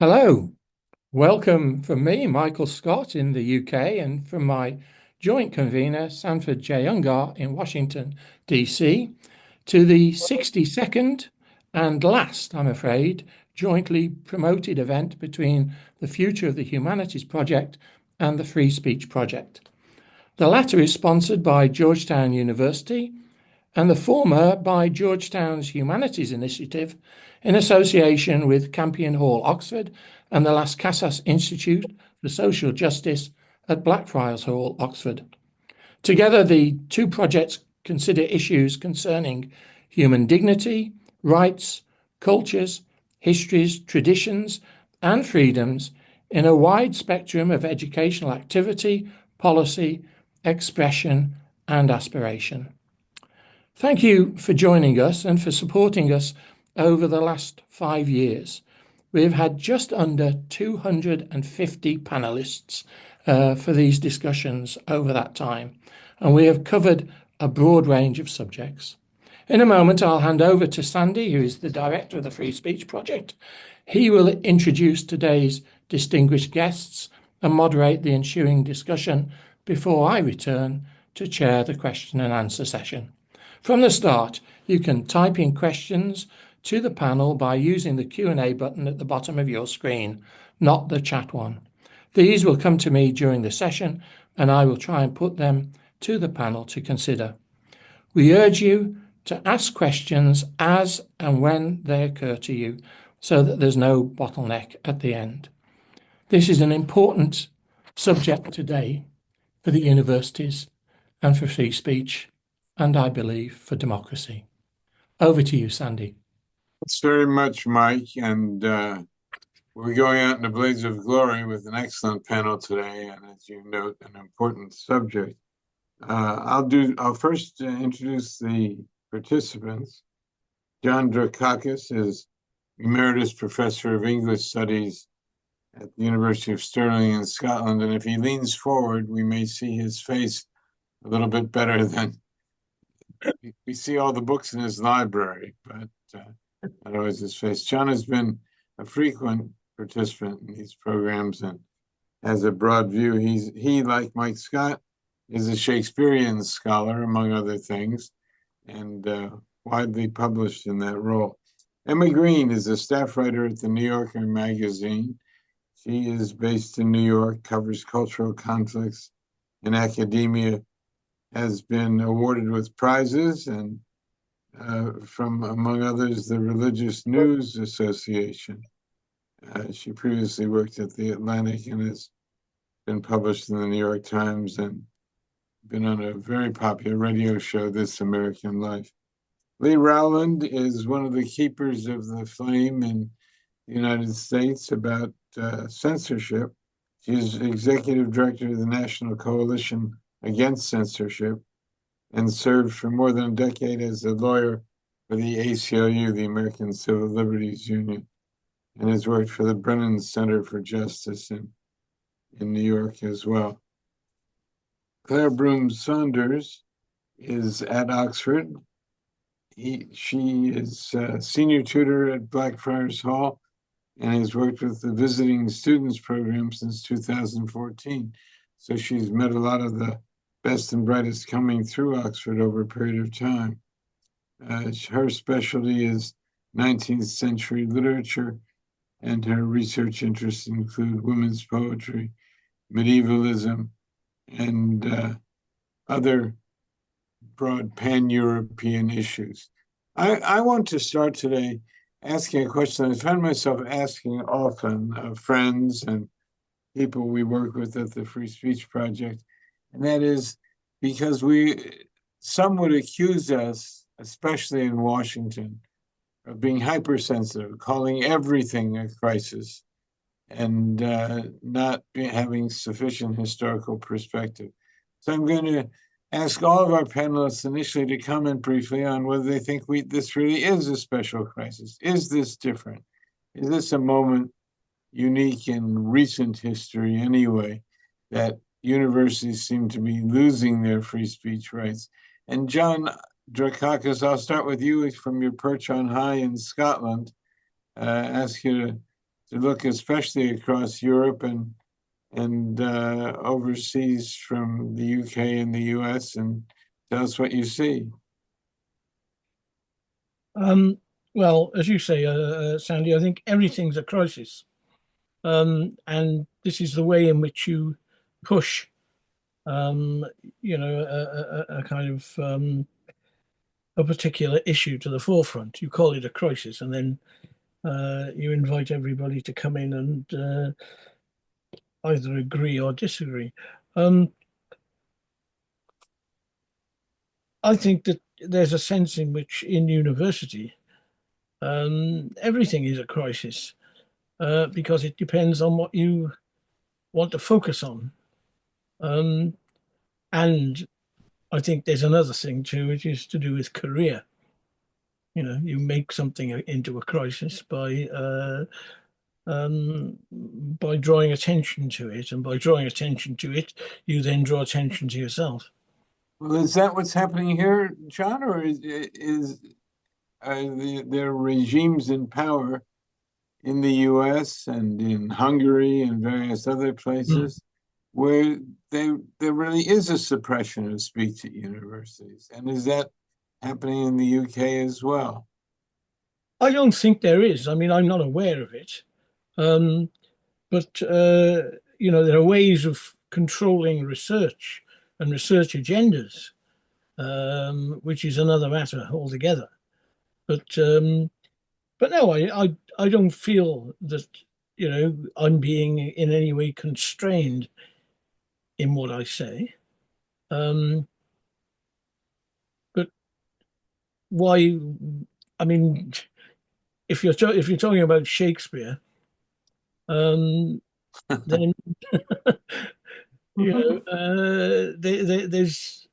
Hello, welcome from me, Michael Scott in the UK, and from my joint convener, Sanford J. Ungar in Washington, DC, to the 62nd and last, I'm afraid, jointly promoted event between the Future of the Humanities Project and the Free Speech Project. The latter is sponsored by Georgetown University and the former by Georgetown's Humanities Initiative in association with Campion Hall, Oxford, and the Las Casas Institute for Social Justice at Blackfriars Hall, Oxford. Together, the two projects consider issues concerning human dignity, rights, cultures, histories, traditions, and freedoms in a wide spectrum of educational activity, policy, expression, and aspiration. Thank you for joining us and for supporting us over the last 5 years. We've had just under 250 panelists for these discussions over that time, and we have covered a broad range of subjects. In a moment, I'll hand over to Sandy, who is the director of the Free Speech Project. He will introduce today's distinguished guests and moderate the ensuing discussion before I return to chair the question and answer session. From the start, you can type in questions to the panel by using the Q&A button at the bottom of your screen, not the chat one. These will come to me during the session, and I will try and put them to the panel to consider. We urge you to ask questions as and when they occur to you, so that there's no bottleneck at the end. This is an important subject today for the universities and for free speech, and I believe for democracy. Over to you, Sandy. Thanks very much, Mike. And we're going out in a blaze of glory with an excellent panel today, and as you note, an important subject. I'll first introduce the participants. John Drakakis is Emeritus Professor of English Studies at the University of Stirling in Scotland, and if he leans forward, we may see his face a little bit better than we see all the books in his library, but not always his face. John has been a frequent participant in these programs and has a broad view. He, like Mike Scott, is a Shakespearean scholar, among other things, and widely published in that role. Emma Green is a staff writer at the New Yorker magazine. She is based in New York, covers cultural conflicts in academia, has been awarded with prizes and from, among others, the Religious News Association. She previously worked at The Atlantic and has been published in the New York Times and been on a very popular radio show, This American Life. Lee Rowland is one of the keepers of the flame in the United States about censorship. She is executive director of the National Coalition Against Censorship and served for more than a decade as a lawyer for the ACLU, the American Civil Liberties Union, and has worked for the Brennan Center for Justice in New York as well. Claire Broom Saunders is at Oxford. She is a senior tutor at Blackfriars Hall and has worked with the Visiting Students Program since 2014. So she's met a lot of the best and brightest coming through Oxford over a period of time. Her specialty is 19th century literature, and her research interests include women's poetry, medievalism, and other broad pan-European issues. I want to start today asking a question I find myself asking often of friends and people we work with at the Free Speech Project, and that is because some would accuse us, especially in Washington, of being hypersensitive, calling everything a crisis, and not having sufficient historical perspective. So I'm going to ask all of our panelists initially to comment briefly on whether they think this really is a special crisis. Is this different? Is this a moment unique in recent history anyway, that universities seem to be losing their free speech rights? And John Drakakis, I'll start with you from your perch on high in Scotland. Ask you to to look especially across Europe and overseas from the UK and the US and tell us what you see. Um, well, as you say, Sandy, I think everything's a crisis. And this is the way in which you push, um, a kind of a particular issue to the forefront. You call it a crisis, and then you invite everybody to come in and either agree or disagree. Um, I think that there's a sense in which in university, everything is a crisis because it depends on what you want to focus on. Um, and I think there's another thing too, which is to do with career. You make something into a crisis by drawing attention to it, and by drawing attention to it, you then draw attention to yourself. Well, is that what's happening here, John, or is there are regimes in power in the US and in Hungary and various other places where there really is a suppression of speech at universities? And is that happening in the UK as well? I don't think there is. I mean, I'm not aware of it. Um, but there are ways of controlling research and research agendas, which is another matter altogether. But no, I don't feel that I'm being in any way constrained in what I say. Um, but why? I mean, if you're talking about Shakespeare, then there's.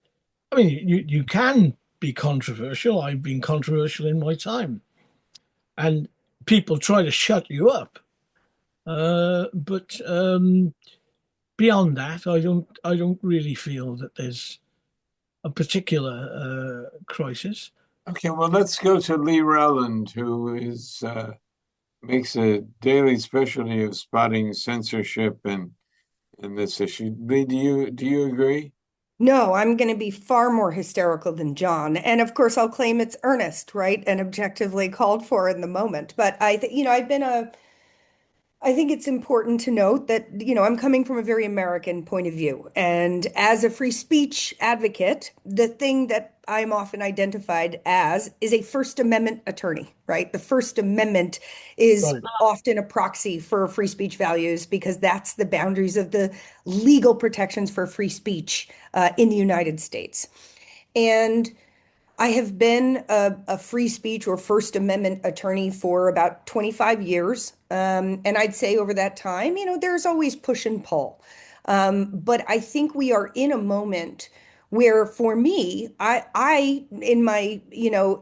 I mean, you can be controversial. I've been controversial in my time, and people try to shut you up. But beyond that, I don't really feel that there's a particular crisis. Okay, well, let's go to Lee Rowland, who makes a daily specialty of spotting censorship in this issue. Lee, do you agree? No, I'm going to be far more hysterical than John. And of course, I'll claim it's earnest, right? And objectively called for in the moment. But I think it's important to note that, I'm coming from a very American point of view. And as a free speech advocate, the thing that I'm often identified as is a First Amendment attorney, right? The First Amendment is Right. often a proxy for free speech values because that's the boundaries of the legal protections for free speech in the United States. And I have been a free speech or First Amendment attorney for about 25 years. And I'd say over that time, there's always push and pull. But I think we are in a moment where for me, I in my,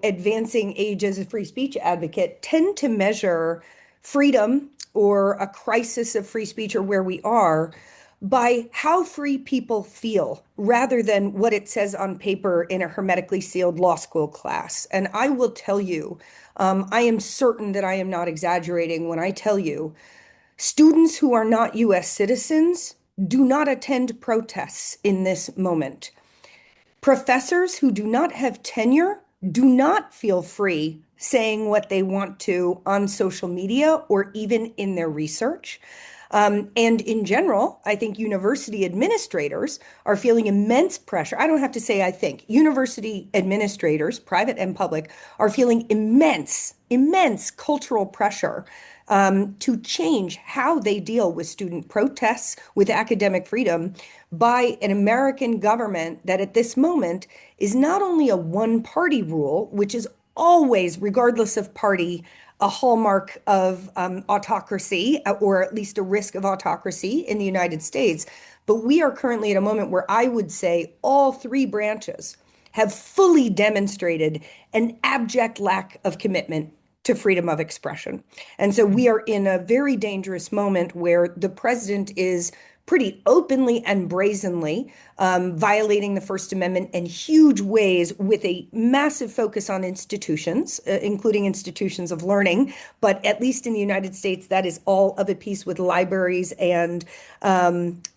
advancing age as a free speech advocate, tend to measure freedom or a crisis of free speech or where we are by how free people feel rather than what it says on paper in a hermetically sealed law school class. And I will tell you, I am certain that I am not exaggerating when I tell you, students who are not US citizens do not attend protests in this moment. Professors who do not have tenure do not feel free saying what they want to on social media or even in their research. And in general, I think university administrators are feeling immense pressure. I don't have to say I think. University administrators, private and public, are feeling immense cultural pressure to change how they deal with student protests, with academic freedom by an American government that at this moment is not only a one-party rule, which is always, regardless of party, a hallmark of autocracy, or at least a risk of autocracy in the United States. But we are currently at a moment where I would say all three branches have fully demonstrated an abject lack of commitment to freedom of expression. And so we are in a very dangerous moment where the president is pretty openly and brazenly violating the First Amendment in huge ways with a massive focus on institutions, including institutions of learning. But at least in the United States, that is all of a piece with libraries and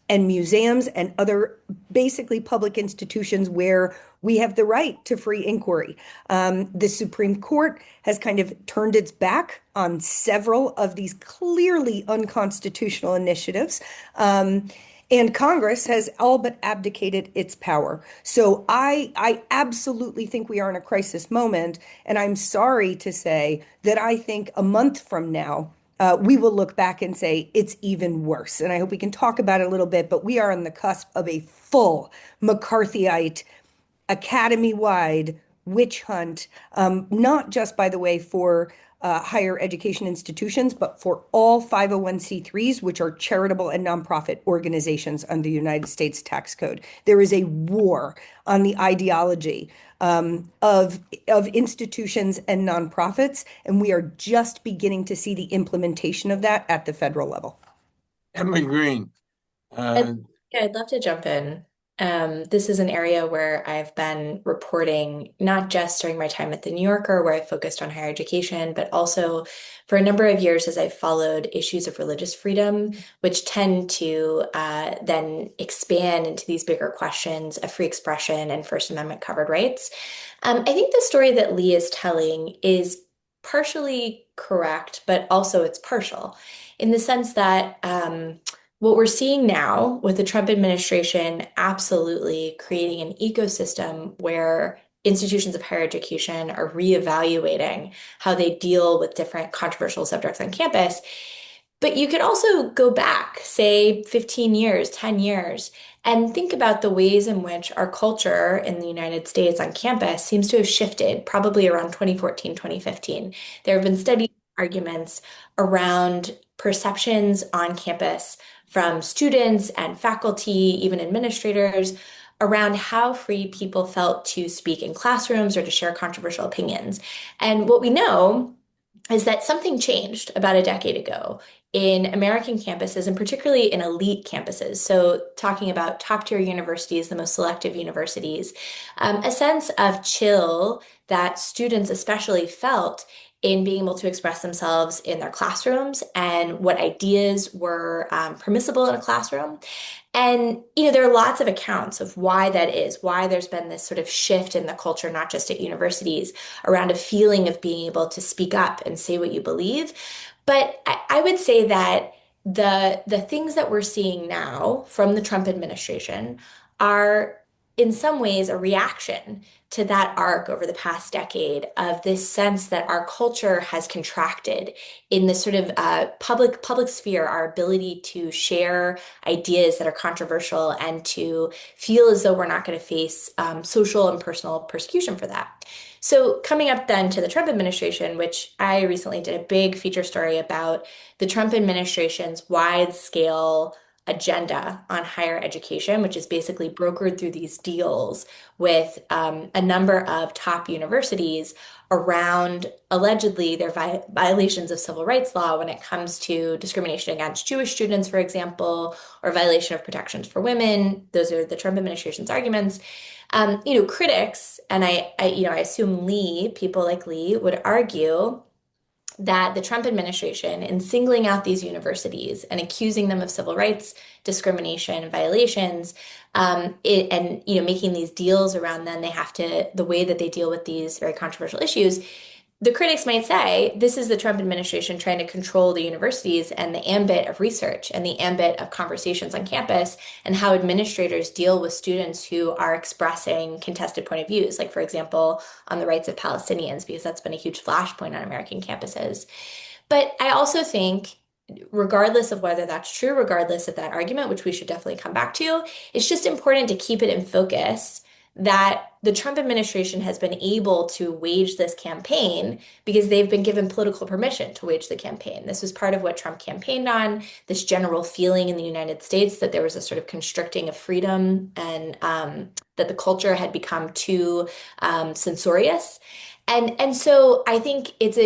museums and other basically public institutions where we have the right to free inquiry. The Supreme Court has kind of turned its back on several of these clearly unconstitutional initiatives. And Congress has all but abdicated its power. So I absolutely think we are in a crisis moment. And I'm sorry to say that I think a month from now, we will look back and say it's even worse. And I hope we can talk about it a little bit, but we are on the cusp of a full McCarthyite, academy-wide witch hunt, not just, by the way, for higher education institutions, but for all 501c3s, which are charitable and nonprofit organizations under the United States tax code. There is a war on the ideology of institutions and nonprofits, and we are just beginning to see the implementation of that at the federal level. Emma Green. Yeah, I'd love to jump in. This is an area where I've been reporting not just during my time at the New Yorker, where I focused on higher education, but also for a number of years as I followed issues of religious freedom, which tend to then expand into these bigger questions of free expression and First Amendment covered rights. I think the story that Lee is telling is partially correct, but also it's partial in the sense that what we're seeing now with the Trump administration absolutely creating an ecosystem where institutions of higher education are reevaluating how they deal with different controversial subjects on campus. But you could also go back, say, 15 years, 10 years, and think about the ways in which our culture in the United States on campus seems to have shifted, probably around 2014, 2015. There have been steady arguments around perceptions on campus from students and faculty, even administrators, around how free people felt to speak in classrooms or to share controversial opinions. And what we know is that something changed about a decade ago in American campuses, and particularly in elite campuses. So talking about top-tier universities, the most selective universities, a sense of chill that students especially felt in being able to express themselves in their classrooms and what ideas were permissible in a classroom. And, there are lots of accounts of why that is, why there's been this sort of shift in the culture, not just at universities, around a feeling of being able to speak up and say what you believe. But I would say that the things that we're seeing now from the Trump administration are in some ways a reaction to that arc over the past decade of this sense that our culture has contracted in this sort of public sphere, our ability to share ideas that are controversial and to feel as though we're not going to face social and personal persecution for that. So coming up then to the Trump administration, which I recently did a big feature story about the Trump administration's wide-scale agenda on higher education, which is basically brokered through these deals with a number of top universities around allegedly their violations of civil rights law when it comes to discrimination against Jewish students, for example, or violation of protections for women. Those are the Trump administration's arguments. Critics, and I assume people like Lee would argue that the Trump administration, in singling out these universities and accusing them of civil rights discrimination violations, making these deals around them, the way that they deal with these very controversial issues. The critics might say this is the Trump administration trying to control the universities and the ambit of research and the ambit of conversations on campus and how administrators deal with students who are expressing contested point of views, like, for example, on the rights of Palestinians, because that's been a huge flashpoint on American campuses. But I also think, regardless of whether that's true, regardless of that argument, which we should definitely come back to, it's just important to keep it in focus that the Trump administration has been able to wage this campaign because they've been given political permission to wage the campaign. This was part of what Trump campaigned on, this general feeling in the United States that there was a sort of constricting of freedom and that the culture had become too censorious. And so I think it's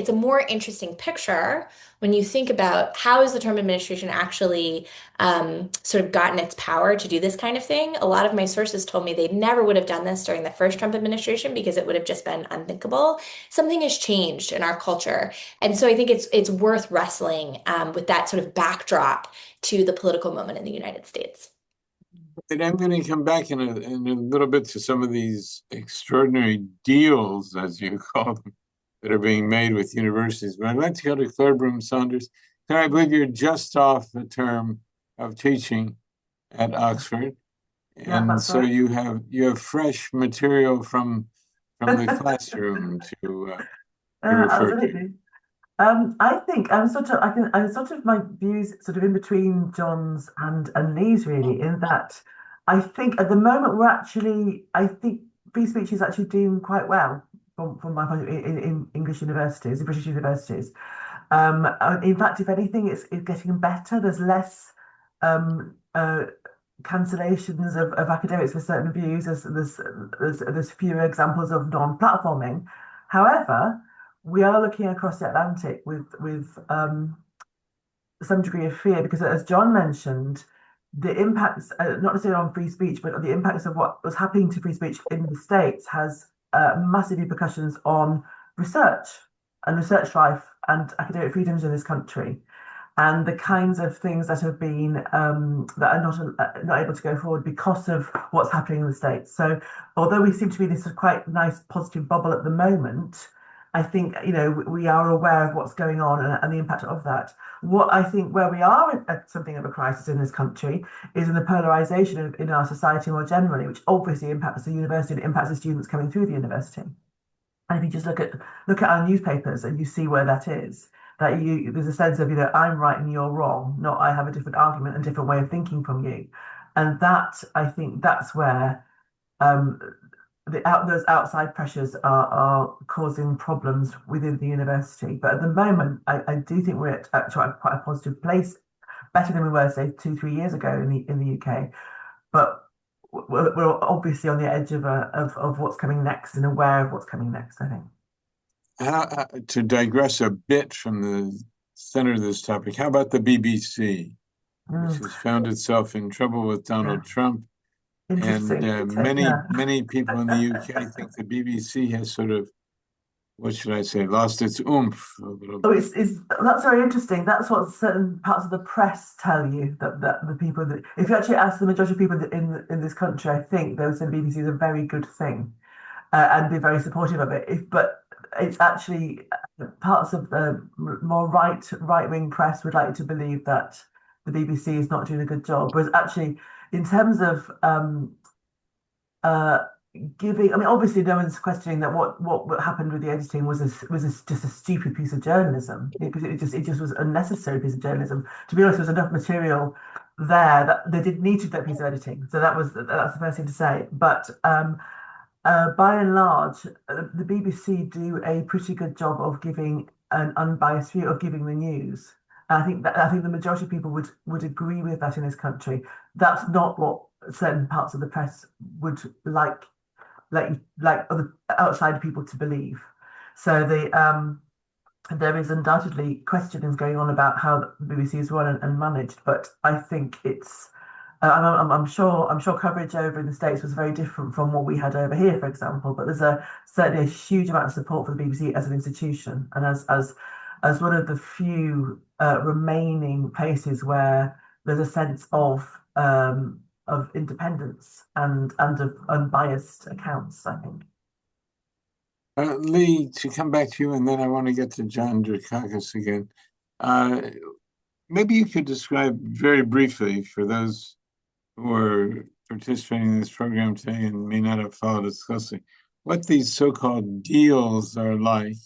a more interesting picture when you think about how has the Trump administration actually sort of gotten its power to do this kind of thing. A lot of my sources told me they never would have done this during the first Trump administration because it would have just been unthinkable. Something has changed in our culture, and so I think it's worth wrestling with that sort of backdrop to the political moment in the United States. And I'm going to come back in a little bit to some of these extraordinary deals, as you call them, that are being made with universities. But I'd like to go to Claire Broom-Saunders. Claire, I believe you're just off the term of teaching at Oxford, and that's so right. you have fresh material from the classroom to refer to. Absolutely. I think I'm sort of my views sort of in between John's and Lee's really, in that I think at the moment I think free speech is actually doing quite well from my point of view in English universities, in British universities. In fact, if anything, it's getting better. There's less um, cancellations of academics for certain views. There's fewer examples of non-platforming. However, we are looking across the Atlantic with some degree of fear because, as John mentioned, the impacts, not necessarily on free speech, but the impacts of what was happening to free speech in the States has massive repercussions on research and research life and academic freedoms in this country. And the kinds of things that have been that are not able to go forward because of what's happening in the States. So, although we seem to be in this quite nice positive bubble at the moment, I think we are aware of what's going on and the impact of that. What I think where we are at something of a crisis in this country is in the polarization in our society more generally, which obviously impacts the university and impacts the students coming through the university. And if you just look at our newspapers and you see where that is, that there's a sense of I'm right and you're wrong, not I have a different argument and different way of thinking from you, and that I think that's where those outside pressures are causing problems within the university. But at the moment, I do think we're at actually quite a positive place, better than we were say 2-3 years ago in the UK. But we're obviously on the edge of what's coming next and aware of what's coming next, I think. To digress a bit from the center of this topic, how about the BBC, which has found itself in trouble with Donald Trump? And many people in the UK think the BBC has sort of, what should I say, lost its oomph a little bit. That's very interesting. That's what certain parts of the press tell you, that the people that, if you actually ask the majority of people in this country, I think they'll say the BBC is a very good thing and be very supportive of it. But it's actually parts of the more right-wing press would like you to believe that the BBC is not doing a good job. Whereas actually, in terms of giving, I mean, obviously no one's questioning that what happened with the editing was just a stupid piece of journalism, because it just was an unnecessary piece of journalism. To be honest, there was enough material there that they didn't need to do that piece of editing. So that's the first thing to say. But by and large, the BBC do a pretty good job of giving an unbiased view, of giving the news. And I think the majority of people would agree with that in this country. That's not what certain parts of the press would like other outside people to believe. So there is undoubtedly questionings going on about how the BBC is run and managed, but I think it's. I'm sure coverage over in the States was very different from what we had over here, for example. But there's certainly a huge amount of support for the BBC as an institution, and as one of the few remaining places where there's a sense of independence and of unbiased accounts, I think. Lee, to come back to you, and then I want to get to John Drakakis again. Maybe you could describe very briefly, for those who are participating in this program today and may not have followed us closely, what these so-called deals are like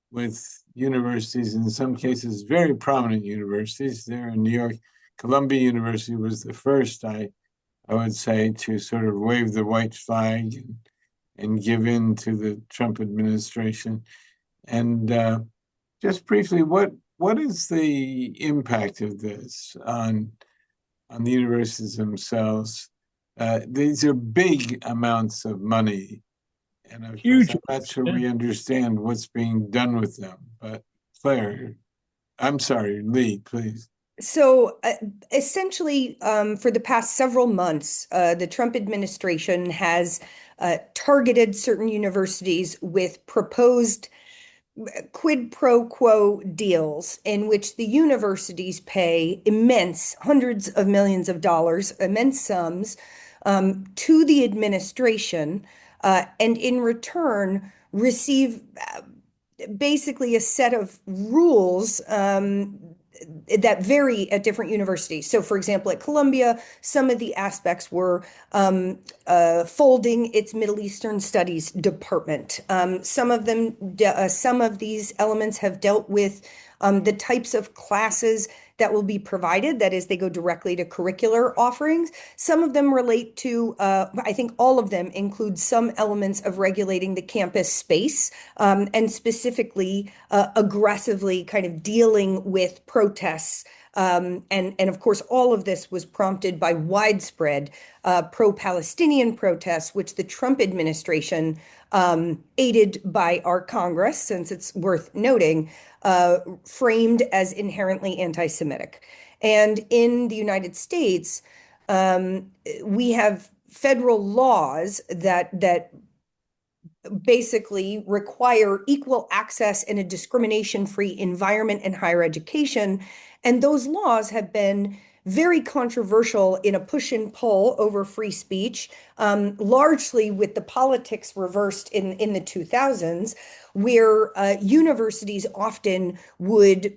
with universities, in some cases very prominent universities. There in New York, Columbia University was the first, I would say, to sort of wave the white flag and give in to the Trump administration. And just briefly, what is the impact of this on the universities themselves? These are big amounts of money And of course, Huge. I'm not sure we understand what's being done with them. But Claire, I'm sorry, Lee, please. So essentially, for the past several months, the Trump administration has targeted certain universities with proposed quid pro quo deals in which the universities pay immense hundreds of millions of dollars, immense sums, to the administration, and in return receive basically a set of rules that vary at different universities. So, for example, at Columbia, some of the aspects were folding its Middle Eastern Studies department. Some of these elements have dealt with the types of classes that will be provided. That is, they go directly to curricular offerings. Some of them relate to, I think all of them include some elements of regulating the campus space, and specifically aggressively kind of dealing with protests. And of course, all of this was prompted by widespread pro-Palestinian protests, which the Trump administration, aided by our Congress, since it's worth noting, framed as inherently anti-Semitic. And in the United States, we have federal laws that basically require equal access and a discrimination-free environment in higher education. And those laws have been very controversial in a push and pull over free speech, largely with the politics reversed in the 2000s, where universities often would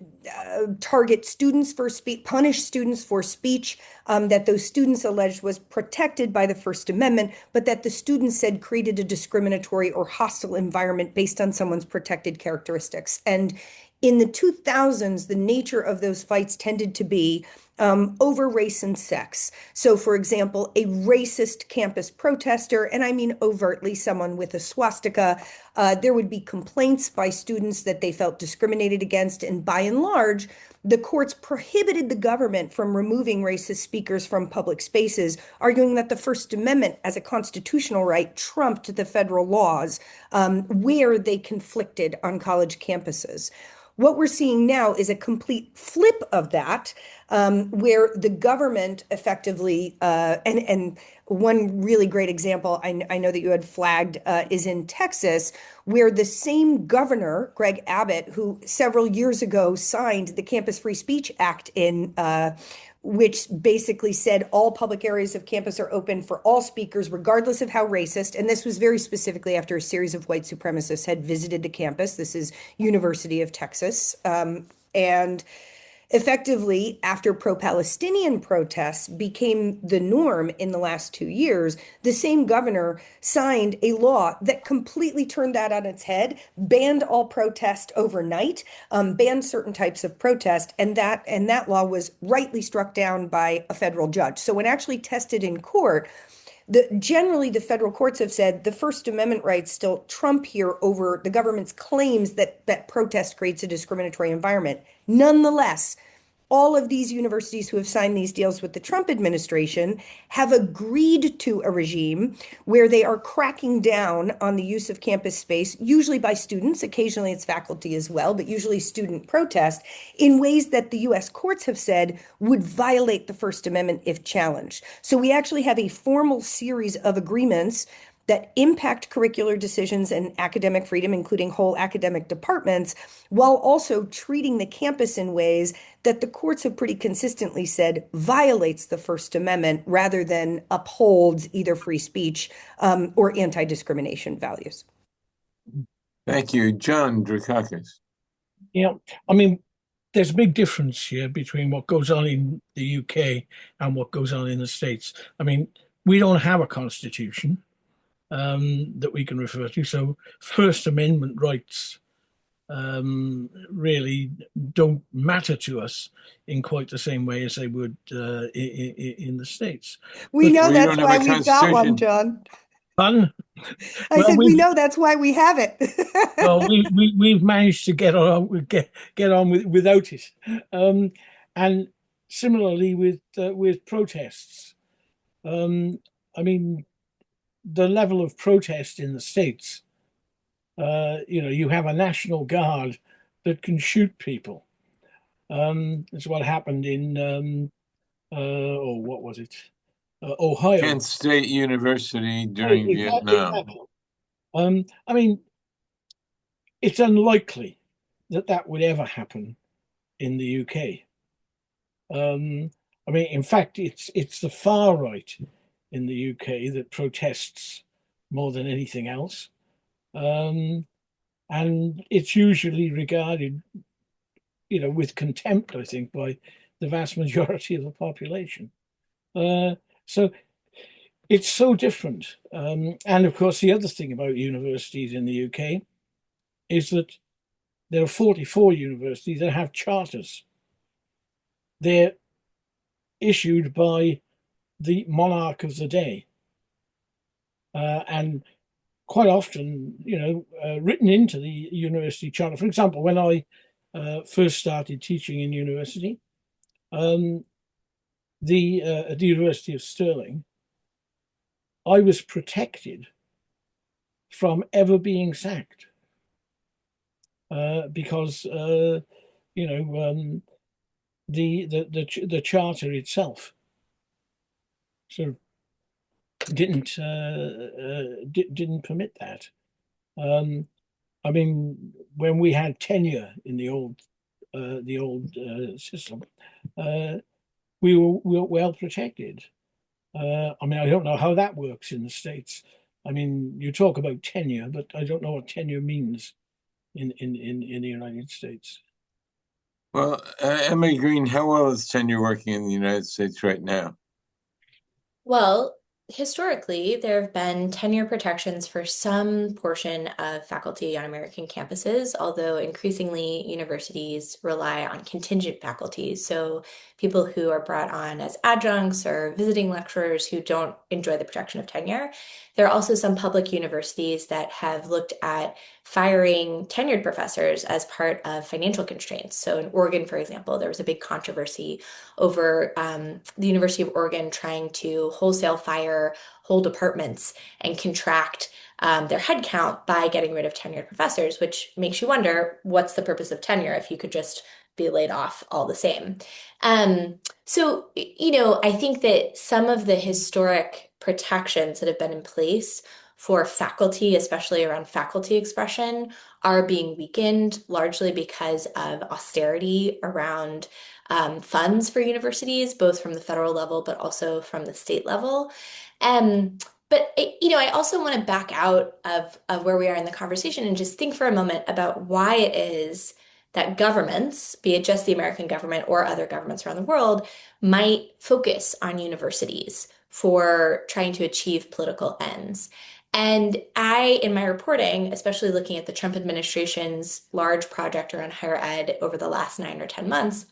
target students for speech, punish students for speech that those students alleged was protected by the First Amendment, but that the students said created a discriminatory or hostile environment based on someone's protected characteristics. And in the 2000s, the nature of those fights tended to be over race and sex. So, for example, a racist campus protester, and I mean overtly someone with a swastika, there would be complaints by students that they felt discriminated against. And by and large, the courts prohibited the government from removing racist speakers from public spaces, arguing that the First Amendment as a constitutional right trumped the federal laws where they conflicted on college campuses. What we're seeing now is a complete flip of that, where the government effectively, and one really great example I know that you had flagged is in Texas, where the same governor, Greg Abbott, who several years ago signed the Campus Free Speech Act which basically said all public areas of campus are open for all speakers, regardless of how racist. And this was very specifically after a series of white supremacists had visited the campus. This is University of Texas. And effectively, after pro-Palestinian protests became the norm in the last 2 years, the same governor signed a law that completely turned that on its head, banned all protest overnight, banned certain types of protest, and that law was rightly struck down by a federal judge. So when actually tested in court, generally the federal courts have said the First Amendment rights still trump here over the government's claims that protest creates a discriminatory environment. Nonetheless, all of these universities who have signed these deals with the Trump administration have agreed to a regime where they are cracking down on the use of campus space, usually by students, occasionally it's faculty as well, but usually student protest, in ways that the US courts have said would violate the First Amendment if challenged. So we actually have a formal series of agreements that impact curricular decisions and academic freedom, including whole academic departments, while also treating the campus in ways that the courts have pretty consistently said violates the First Amendment rather than upholds either free speech or anti-discrimination values. Thank you. John Drakakis. Yeah, I mean, there's a big difference here between what goes on in the UK and what goes on in the States. I mean, we don't have a constitution that we can refer to. So First Amendment rights really don't matter to us in quite the same way as they would in the States. We know We that's don't have why a we've got one, constitution. John. Fun. I said we know that's why we have it. Well, we've managed to get on without it, and similarly with protests. I mean, the level of protest in the States. You have a National Guard that can shoot people. That's what happened in, what was it? Ohio. Kent State University during Vietnam. Exactly. I mean, it's unlikely that that would ever happen in the UK. I mean, in fact, it's the far right in the UK that protests more than anything else. And it's usually regarded, with contempt, I think, by the vast majority of the population. So it's so different. And of course, the other thing about universities in the UK is that there are 44 universities that have charters. They're issued by the monarch of the day. And quite often, written into the university charter. For example, when I first started teaching in university, at the University of Stirling, I was protected from ever being sacked because the charter itself sort of didn't permit that. I mean, when we had tenure in the old system, we were well protected. I mean, I don't know how that works in the States. I mean, you talk about tenure, but I don't know what tenure means in the United States. Well, Emma Green, how well is tenure working in the United States right now? Well, historically, there have been tenure protections for some portion of faculty on American campuses, although increasingly universities rely on contingent faculty. So people who are brought on as adjuncts or visiting lecturers who don't enjoy the protection of tenure. There are also some public universities that have looked at firing tenured professors as part of financial constraints. So in Oregon, for example, there was a big controversy over the University of Oregon trying to wholesale fire whole departments and contract their headcount by getting rid of tenured professors, which makes you wonder, what's the purpose of tenure if you could just be laid off all the same? So, I think that some of the historic protections that have been in place for faculty, especially around faculty expression, are being weakened largely because of austerity around funds for universities, both from the federal level, but also from the state level. But I also want to back out of where we are in the conversation and just think for a moment about why it is that governments, be it just the American government or other governments around the world, might focus on universities for trying to achieve political ends. And I, in my reporting, especially looking at the Trump administration's large project around higher ed over the last 9 or 10 months,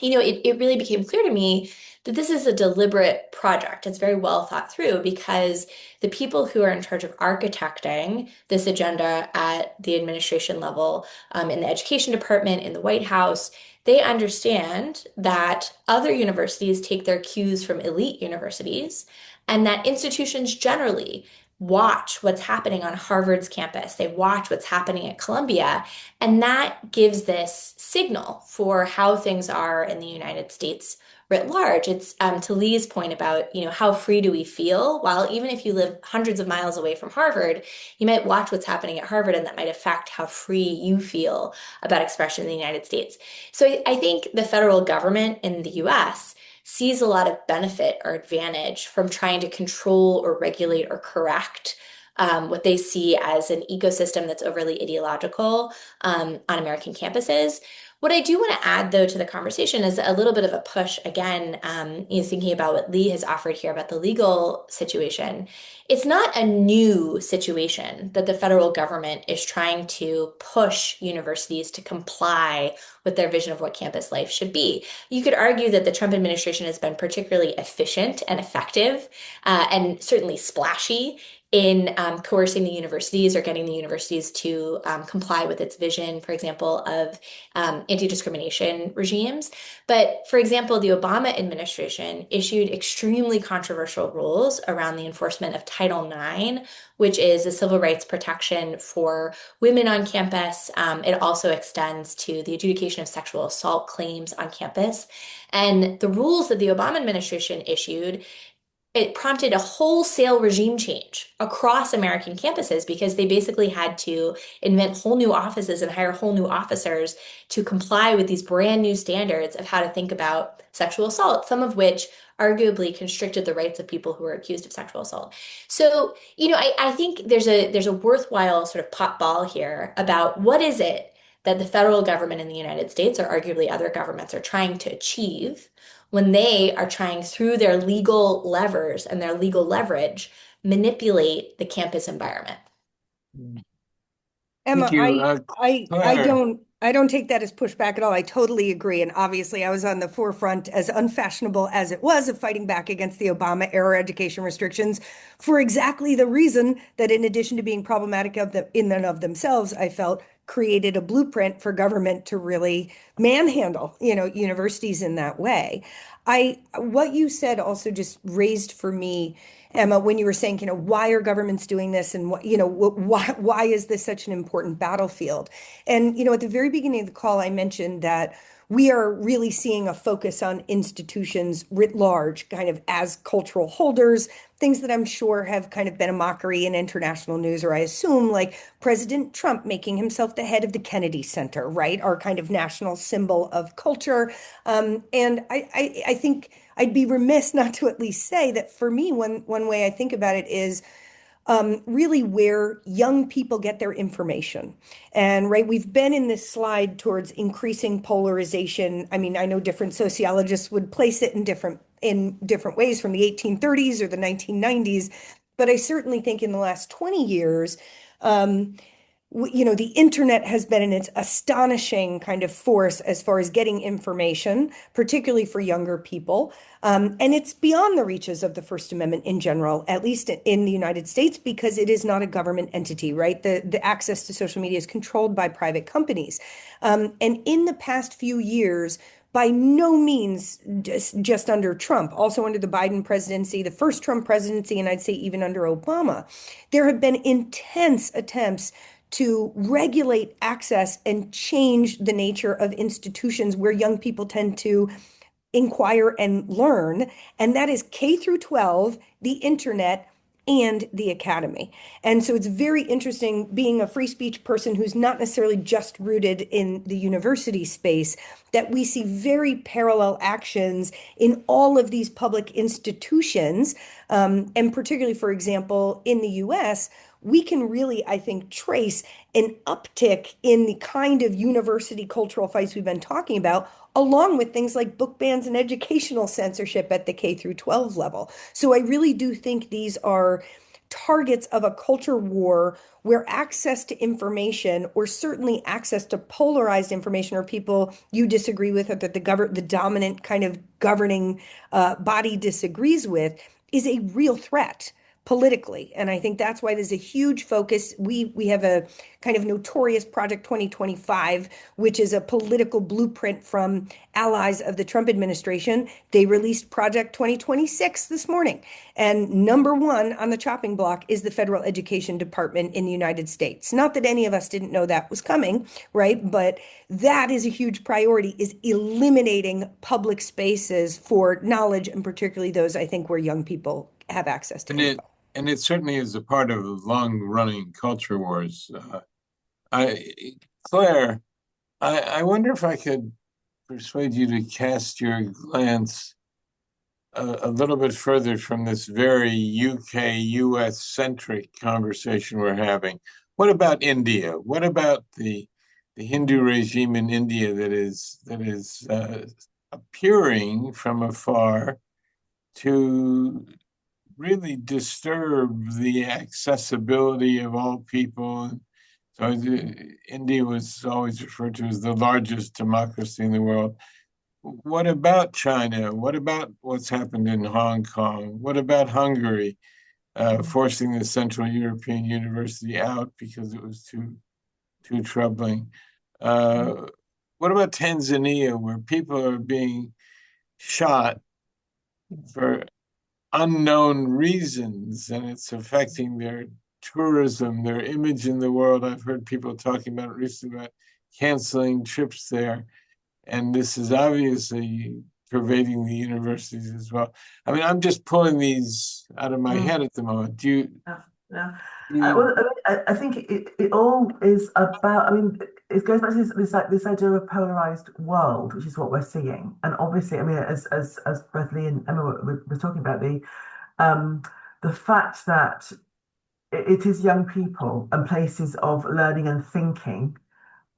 it really became clear to me that this is a deliberate project. It's very well thought through because the people who are in charge of architecting this agenda at the administration level, in the education department, in the White House, they understand that other universities take their cues from elite universities and that institutions generally watch what's happening on Harvard's campus. They watch what's happening at Columbia, and that gives this signal for how things are in the United States writ large. It's to Lee's point about, how free do we feel? Well, even if you live hundreds of miles away from Harvard, you might watch what's happening at Harvard, and that might affect how free you feel about expression in the United States. So I think the federal government in the US sees a lot of benefit or advantage from trying to control or regulate or correct what they see as an ecosystem that's overly ideological on American campuses. What I do want to add, though, to the conversation is a little bit of a push, again, thinking about what Lee has offered here about the legal situation. It's not a new situation that the federal government is trying to push universities to comply with their vision of what campus life should be. You could argue that the Trump administration has been particularly efficient and effective and certainly splashy in coercing the universities or getting the universities to comply with its vision, for example, of anti-discrimination regimes. But for example, the Obama administration issued extremely controversial rules around the enforcement of Title IX, which is a civil rights protection for women on campus. It also extends to the adjudication of sexual assault claims on campus. And the rules that the Obama administration issued, it prompted a wholesale regime change across American campuses because they basically had to invent whole new offices and hire whole new officers to comply with these brand new standards of how to think about sexual assault, some of which arguably constricted the rights of people who were accused of sexual assault. So, I think there's a worthwhile sort of pot ball here about what is it that the federal government in the United States or arguably other governments are trying to achieve when they are trying through their legal levers and their legal leverage manipulate the campus environment. Emma, Thank you. Claire. I don't take that as pushback at all. I totally agree. And obviously I was on the forefront, as unfashionable as it was, of fighting back against the Obama era education restrictions for exactly the reason that, in addition to being problematic in and of themselves, I felt created a blueprint for government to really manhandle, universities in that way. What you said also just raised for me, Emma, when you were saying, why are governments doing this, and why is this such an important battlefield? And at the very beginning of the call, I mentioned that we are really seeing a focus on institutions writ large, kind of as cultural holders, things that I'm sure have kind of been a mockery in international news, or I assume, like President Trump making himself the head of the Kennedy Center, right? Our kind of national symbol of culture. And I think I'd be remiss not to at least say that for me, one way I think about it is really where young people get their information. And right, we've been in this slide towards increasing polarization. I mean, I know different sociologists would place it in different ways from the 1830s or the 1990s, but I certainly think in the last 20 years, the internet has been in its astonishing kind of force as far as getting information, particularly for younger people. And it's beyond the reaches of the First Amendment in general, at least in the United States, because it is not a government entity, right? The access to social media is controlled by private companies. And in the past few years, by no means just under Trump, also under the Biden presidency, the first Trump presidency, and I'd say even under Obama, there have been intense attempts to regulate access and change the nature of institutions where young people tend to inquire and learn, and that is K through 12, the internet, and the academy. And so it's very interesting being a free speech person who's not necessarily just rooted in the university space, that we see very parallel actions in all of these public institutions. And particularly, for example, in the US, we can really, I think, trace an uptick in the kind of university cultural fights we've been talking about, along with things like book bans and educational censorship at the K through 12 level. So I really do think these are targets of a culture war where access to information, or certainly access to polarized information, or people you disagree with, or that the dominant kind of governing body disagrees with, is a real threat politically. And I think that's why there's a huge focus. We have a kind of notorious Project 2025, which is a political blueprint from allies of the Trump administration. They released Project 2026 this morning. And number one on the chopping block is the federal education department in the United States. Not that any of us didn't know that was coming, right? But that is a huge priority, is eliminating public spaces for knowledge, and particularly those, I think, where young people have access to info. And it certainly is a part of long-running culture wars. Claire, I wonder if I could persuade you to cast your glance a little bit further from this very UK-US centric conversation we're having. What about India? What about the Hindu regime in India that is appearing from afar to really disturb the accessibility of all people? So India was always referred to as the largest democracy in the world. What about China? What about what's happened in Hong Kong? What about Hungary? forcing the Central European University out because it was too troubling. What about Tanzania, where people are being shot for unknown reasons, and it's affecting their tourism, their image in the world? I've heard people talking about it recently about canceling trips there, and this is obviously pervading the universities as well. I mean, I'm just pulling these out of my head at the moment. Do you? Yeah. You I think it all is about, I mean, it goes back to this idea of a polarized world, which is what we're seeing. And obviously, I mean, as both Lee and Emma were talking about, the fact that it is young people and places of learning and thinking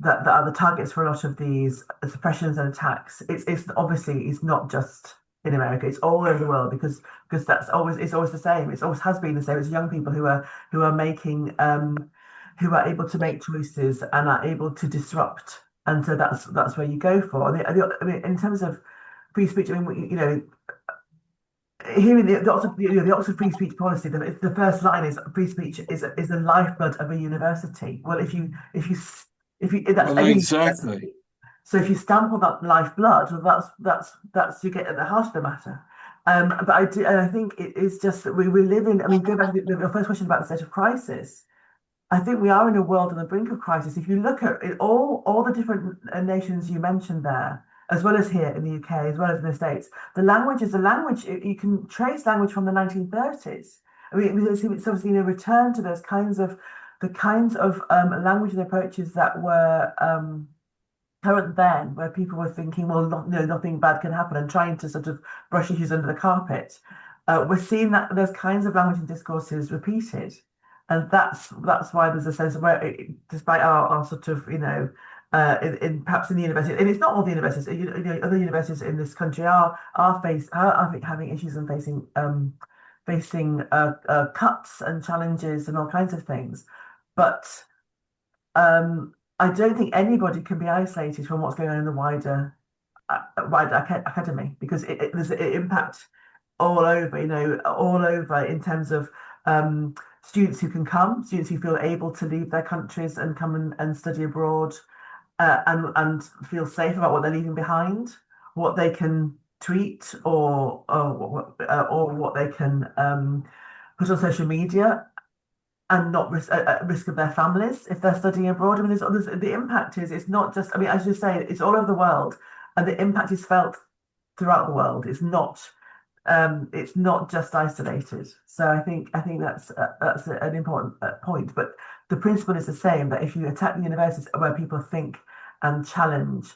that are the targets for a lot of these suppressions and attacks. It's obviously it's not just in America; it's all over the world because that's always it's always the same. It's always has been the same. It's young people who are making who are able to make choices and are able to disrupt, and so that's where you go for. I mean, in terms of free speech, I mean, you know, here in the Oxford Free Speech Policy, the first line is free speech is the lifeblood of a university. Well, if you that's well, any exactly. university. So if you stamp on that lifeblood, well, that's you get at the heart of the matter. But I do, and I think it is just that we live in. I mean, go back to the first question about the state of crisis. I think we are in a world on the brink of crisis. If you look at it, all the different nations you mentioned there, as well as here in the UK, as well as in the States, the language is a language. You can trace language from the 1930s. I mean, it's obviously a return to those kinds of language and approaches that were current then, where people were thinking, well, nothing bad can happen, and trying to sort of brush issues under the carpet. We're seeing that those kinds of language and discourses repeated, and that's why there's a sense of where, despite our sort of in perhaps in the university, and it's not all the universities, other universities in this country are having issues and facing cuts and challenges and all kinds of things, but I don't think anybody can be isolated from what's going on in the wider academy, because there's an impact all over, all over in terms of students who can come, students who feel able to leave their countries and come and study abroad, and feel safe about what they're leaving behind, what they can tweet or what they can put on social media, and not risk at risk of their families if they're studying abroad. I mean, the impact is, it's not just, I mean, as you say, it's all over the world, and the impact is felt throughout the world. It's not just isolated. So I think that's an important point. But the principle is the same, that if you attack the universities where people think and challenge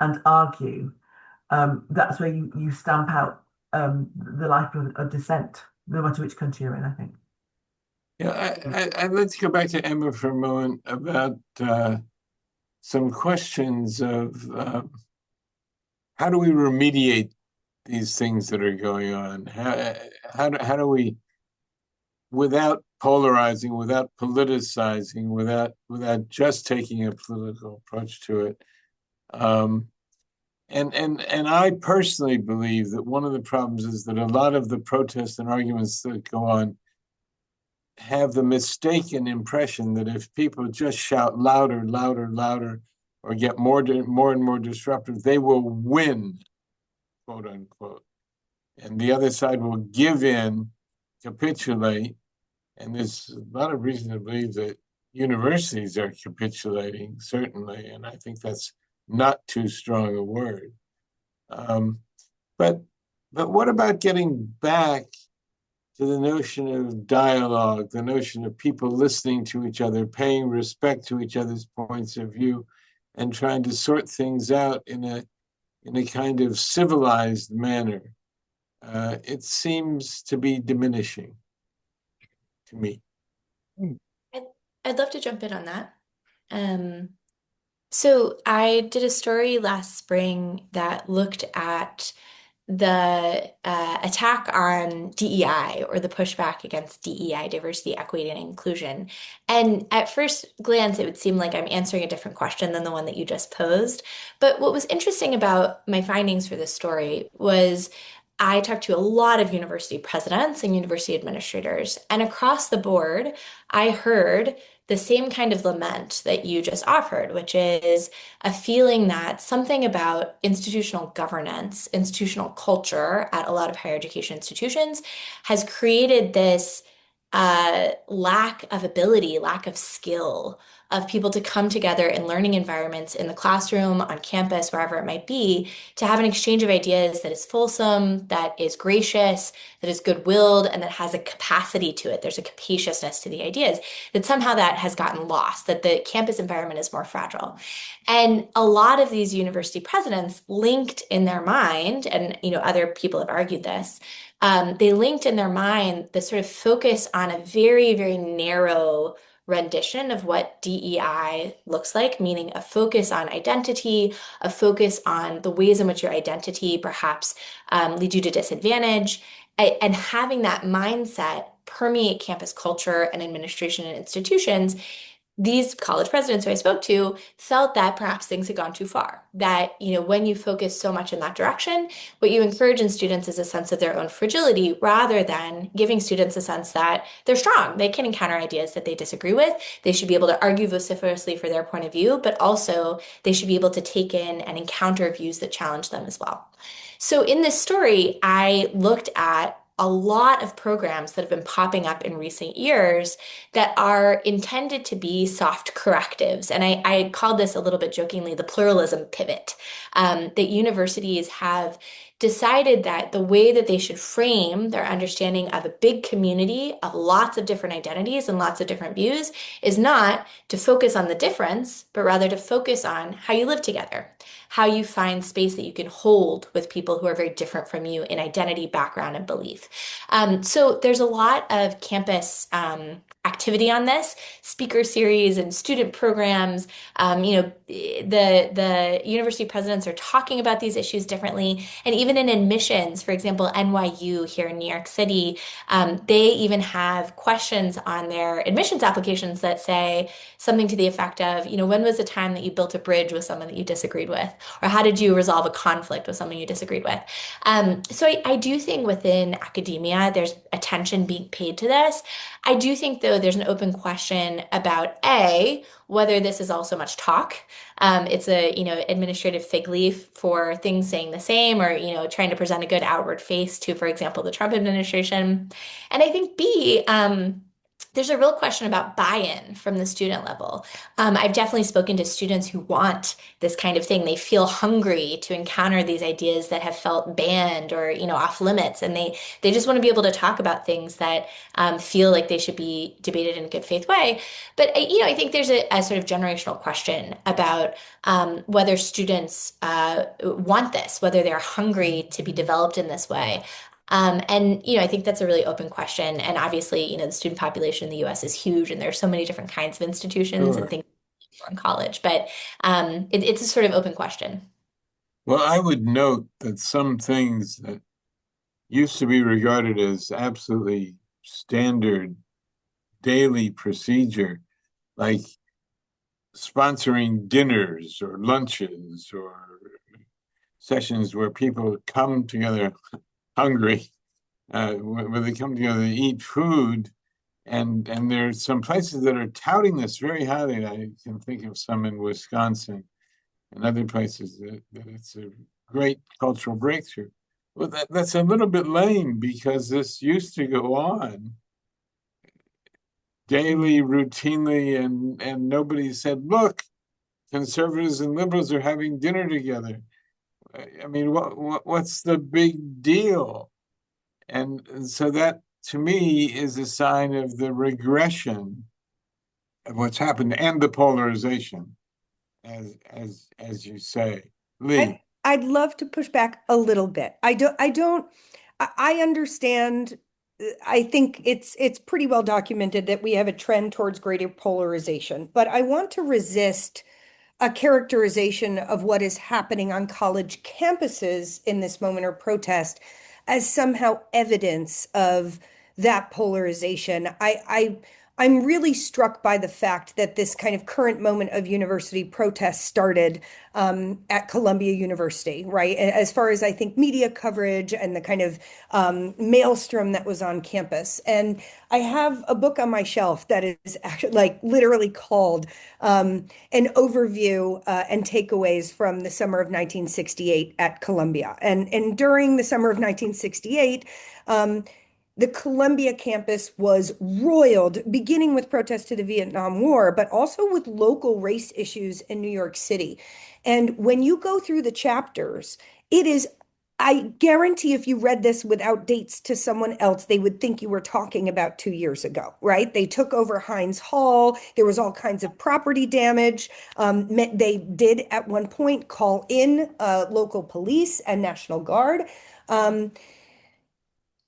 and argue, that's where you stamp out the life of dissent, no matter which country you're in, I think. Yeah, I'd like to go back to Emma for a moment about some questions of how do we remediate these things that are going on? How do we, without polarizing, without politicizing, without just taking a political approach to it? And I personally believe that one of the problems is that a lot of the protests and arguments that go on have the mistaken impression that if people just shout louder, louder, louder, or get more and more disruptive, they will win, quote unquote. And the other side will give in, capitulate. And there's a lot of reason to believe that universities are capitulating, certainly. And I think that's not too strong a word. But what about getting back to the notion of dialogue, the notion of people listening to each other, paying respect to each other's points of view, and trying to sort things out in a kind of civilized manner? It seems to be diminishing to me. I'd love to jump in on that. So I did a story last spring that looked at the attack on DEI, or the pushback against DEI, diversity, equity, and inclusion. And at first glance, it would seem like I'm answering a different question than the one that you just posed. But what was interesting about my findings for this story was I talked to a lot of university presidents and university administrators, and across the board, I heard the same kind of lament that you just offered, which is a feeling that something about institutional governance, institutional culture at a lot of higher education institutions has created this lack of ability, lack of skill of people to come together in learning environments in the classroom, on campus, wherever it might be, to have an exchange of ideas that is fulsome, that is gracious, that is good-willed, and that has a capacity to it. There's a capaciousness to the ideas, that somehow that has gotten lost, that the campus environment is more fragile. And a lot of these university presidents linked in their mind, and other people have argued this, they linked in their mind the sort of focus on a very, very narrow rendition of what DEI looks like, meaning a focus on identity, a focus on the ways in which your identity perhaps leads you to disadvantage, and having that mindset permeate campus culture and administration and institutions. These college presidents who I spoke to felt that perhaps things had gone too far. That, when you focus so much in that direction, what you encourage in students is a sense of their own fragility rather than giving students a sense that they're strong. They can encounter ideas that they disagree with. They should be able to argue vociferously for their point of view, but also they should be able to take in and encounter views that challenge them as well. So in this story, I looked at a lot of programs that have been popping up in recent years that are intended to be soft correctives. And I called this a little bit jokingly the pluralism pivot, that universities have decided that the way that they should frame their understanding of a big community of lots of different identities and lots of different views is not to focus on the difference, but rather to focus on how you live together, how you find space that you can hold with people who are very different from you in identity, background, and belief. So there's a lot of campus activity on this, speaker series and student programs. The university presidents are talking about these issues differently. And even in admissions, for example, NYU here in New York City, they even have questions on their admissions applications that say something to the effect of, when was the time that you built a bridge with someone that you disagreed with? Or how did you resolve a conflict with someone you disagreed with? So I do think within academia, there's attention being paid to this. I do think, though, there's an open question about whether this is all so much talk. It's a, administrative fig leaf for things saying the same or, trying to present a good outward face to, for example, the Trump administration. And I think B, there's a real question about buy-in from the student level. I've definitely spoken to students who want this kind of thing. They feel hungry to encounter these ideas that have felt banned or, off limits. And they just want to be able to talk about things that feel like they should be debated in a good faith way. But, I think there's a sort of generational question about whether students want this, whether they're hungry to be developed in this way. I think that's a really open question. And obviously, the student population in the US is huge, and there's so many different kinds of institutions and things in college. But it's a sort of open question. Well, I would note that some things that used to be regarded as absolutely standard daily procedure, like sponsoring dinners or lunches or sessions where people come together hungry, where they come together to eat food. And there's some places that are touting this very highly. I can think of some in Wisconsin and other places that it's a great cultural breakthrough. Well, that's a little bit lame because this used to go on daily, routinely, and nobody said, look, conservatives and liberals are having dinner together. I mean, what's the big deal? And so that, to me, is a sign of the regression of what's happened and the polarization, as you say. Lee. I'd love to push back a little bit. I understand. I think it's pretty well documented that we have a trend towards greater polarization, but I want to resist a characterization of what is happening on college campuses in this moment or protest as somehow evidence of that polarization. I'm really struck by the fact that this kind of current moment of university protest started at Columbia University, right? As far as I think media coverage and the kind of maelstrom that was on campus. And I have a book on my shelf that is actually like literally called an overview and takeaways from the summer of 1968 at Columbia. And during the summer of 1968, the Columbia campus was roiled, beginning with protests to the Vietnam War, but also with local race issues in New York City. And when you go through the chapters, it is, I guarantee if you read this without dates to someone else, they would think you were talking about 2 years ago, right? They took over Heinz Hall. There was all kinds of property damage. They did at one point call in local police and National Guard.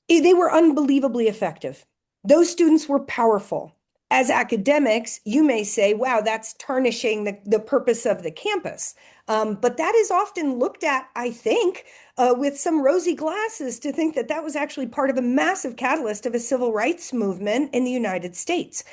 They were unbelievably effective. Those students were powerful. As academics, you may say, wow, that's tarnishing the purpose of the campus. But that is often looked at, I think, with some rosy glasses to think that that was actually part of a massive catalyst of a civil rights movement in the United States.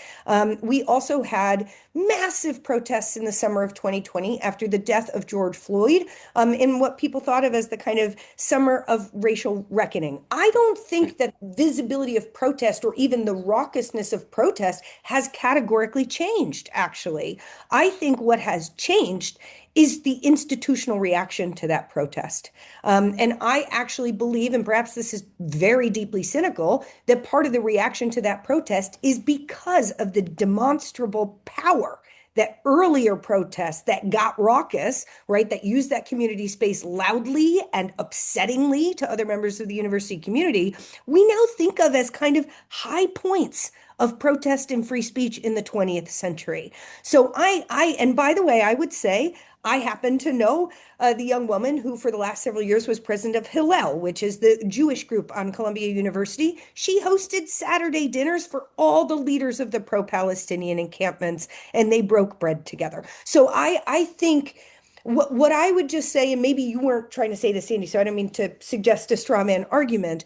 We also had massive protests in the summer of 2020 after the death of George Floyd in what people thought of as the kind of summer of racial reckoning. I don't think that visibility of protest or even the raucousness of protest has categorically changed, actually. I think what has changed is the institutional reaction to that protest. And I actually believe, and perhaps this is very deeply cynical, that part of the reaction to that protest is because of the demonstrable power that earlier protests that got raucous, right, that used that community space loudly and upsettingly to other members of the university community, we now think of as kind of high points of protest and free speech in the 20th century. So and by the way, I would say I happen to know the young woman who for the last several years was president of Hillel, which is the Jewish group on Columbia University. She hosted Saturday dinners for all the leaders of the pro-Palestinian encampments, and they broke bread together. So I think what I would just say, and maybe you weren't trying to say this, Sandy, so I don't mean to suggest a straw man argument.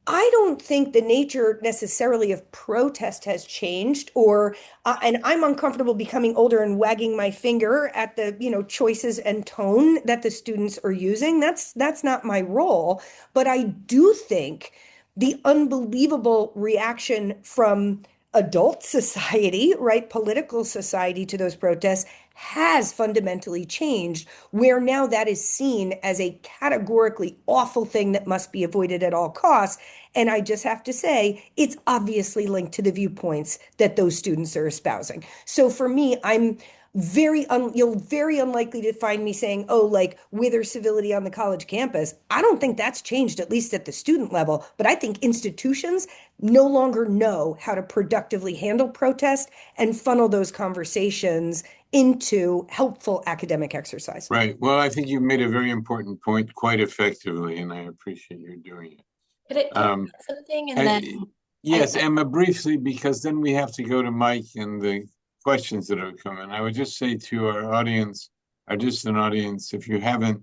I don't think the nature necessarily of protest has changed, and I'm uncomfortable becoming older and wagging my finger at the, choices and tone that the students are using. That's not my role. But I do think the unbelievable reaction from adult society, right, political society to those protests has fundamentally changed, where now that is seen as a categorically awful thing that must be avoided at all costs. And I just have to say, it's obviously linked to the viewpoints that those students are espousing. So for me, I'm you're very unlikely to find me saying, oh, like wither civility on the college campus. I don't think that's changed, at least at the student level. But I think institutions no longer know how to productively handle protest and funnel those conversations into helpful academic exercise. Right. Well, I think you made a very important point quite effectively, and I appreciate your doing it. Could I add something? And then yes, Emma, briefly, because then we have to go to Mike and the questions that have come in. I would just say to our audience, our distant audience, if you haven't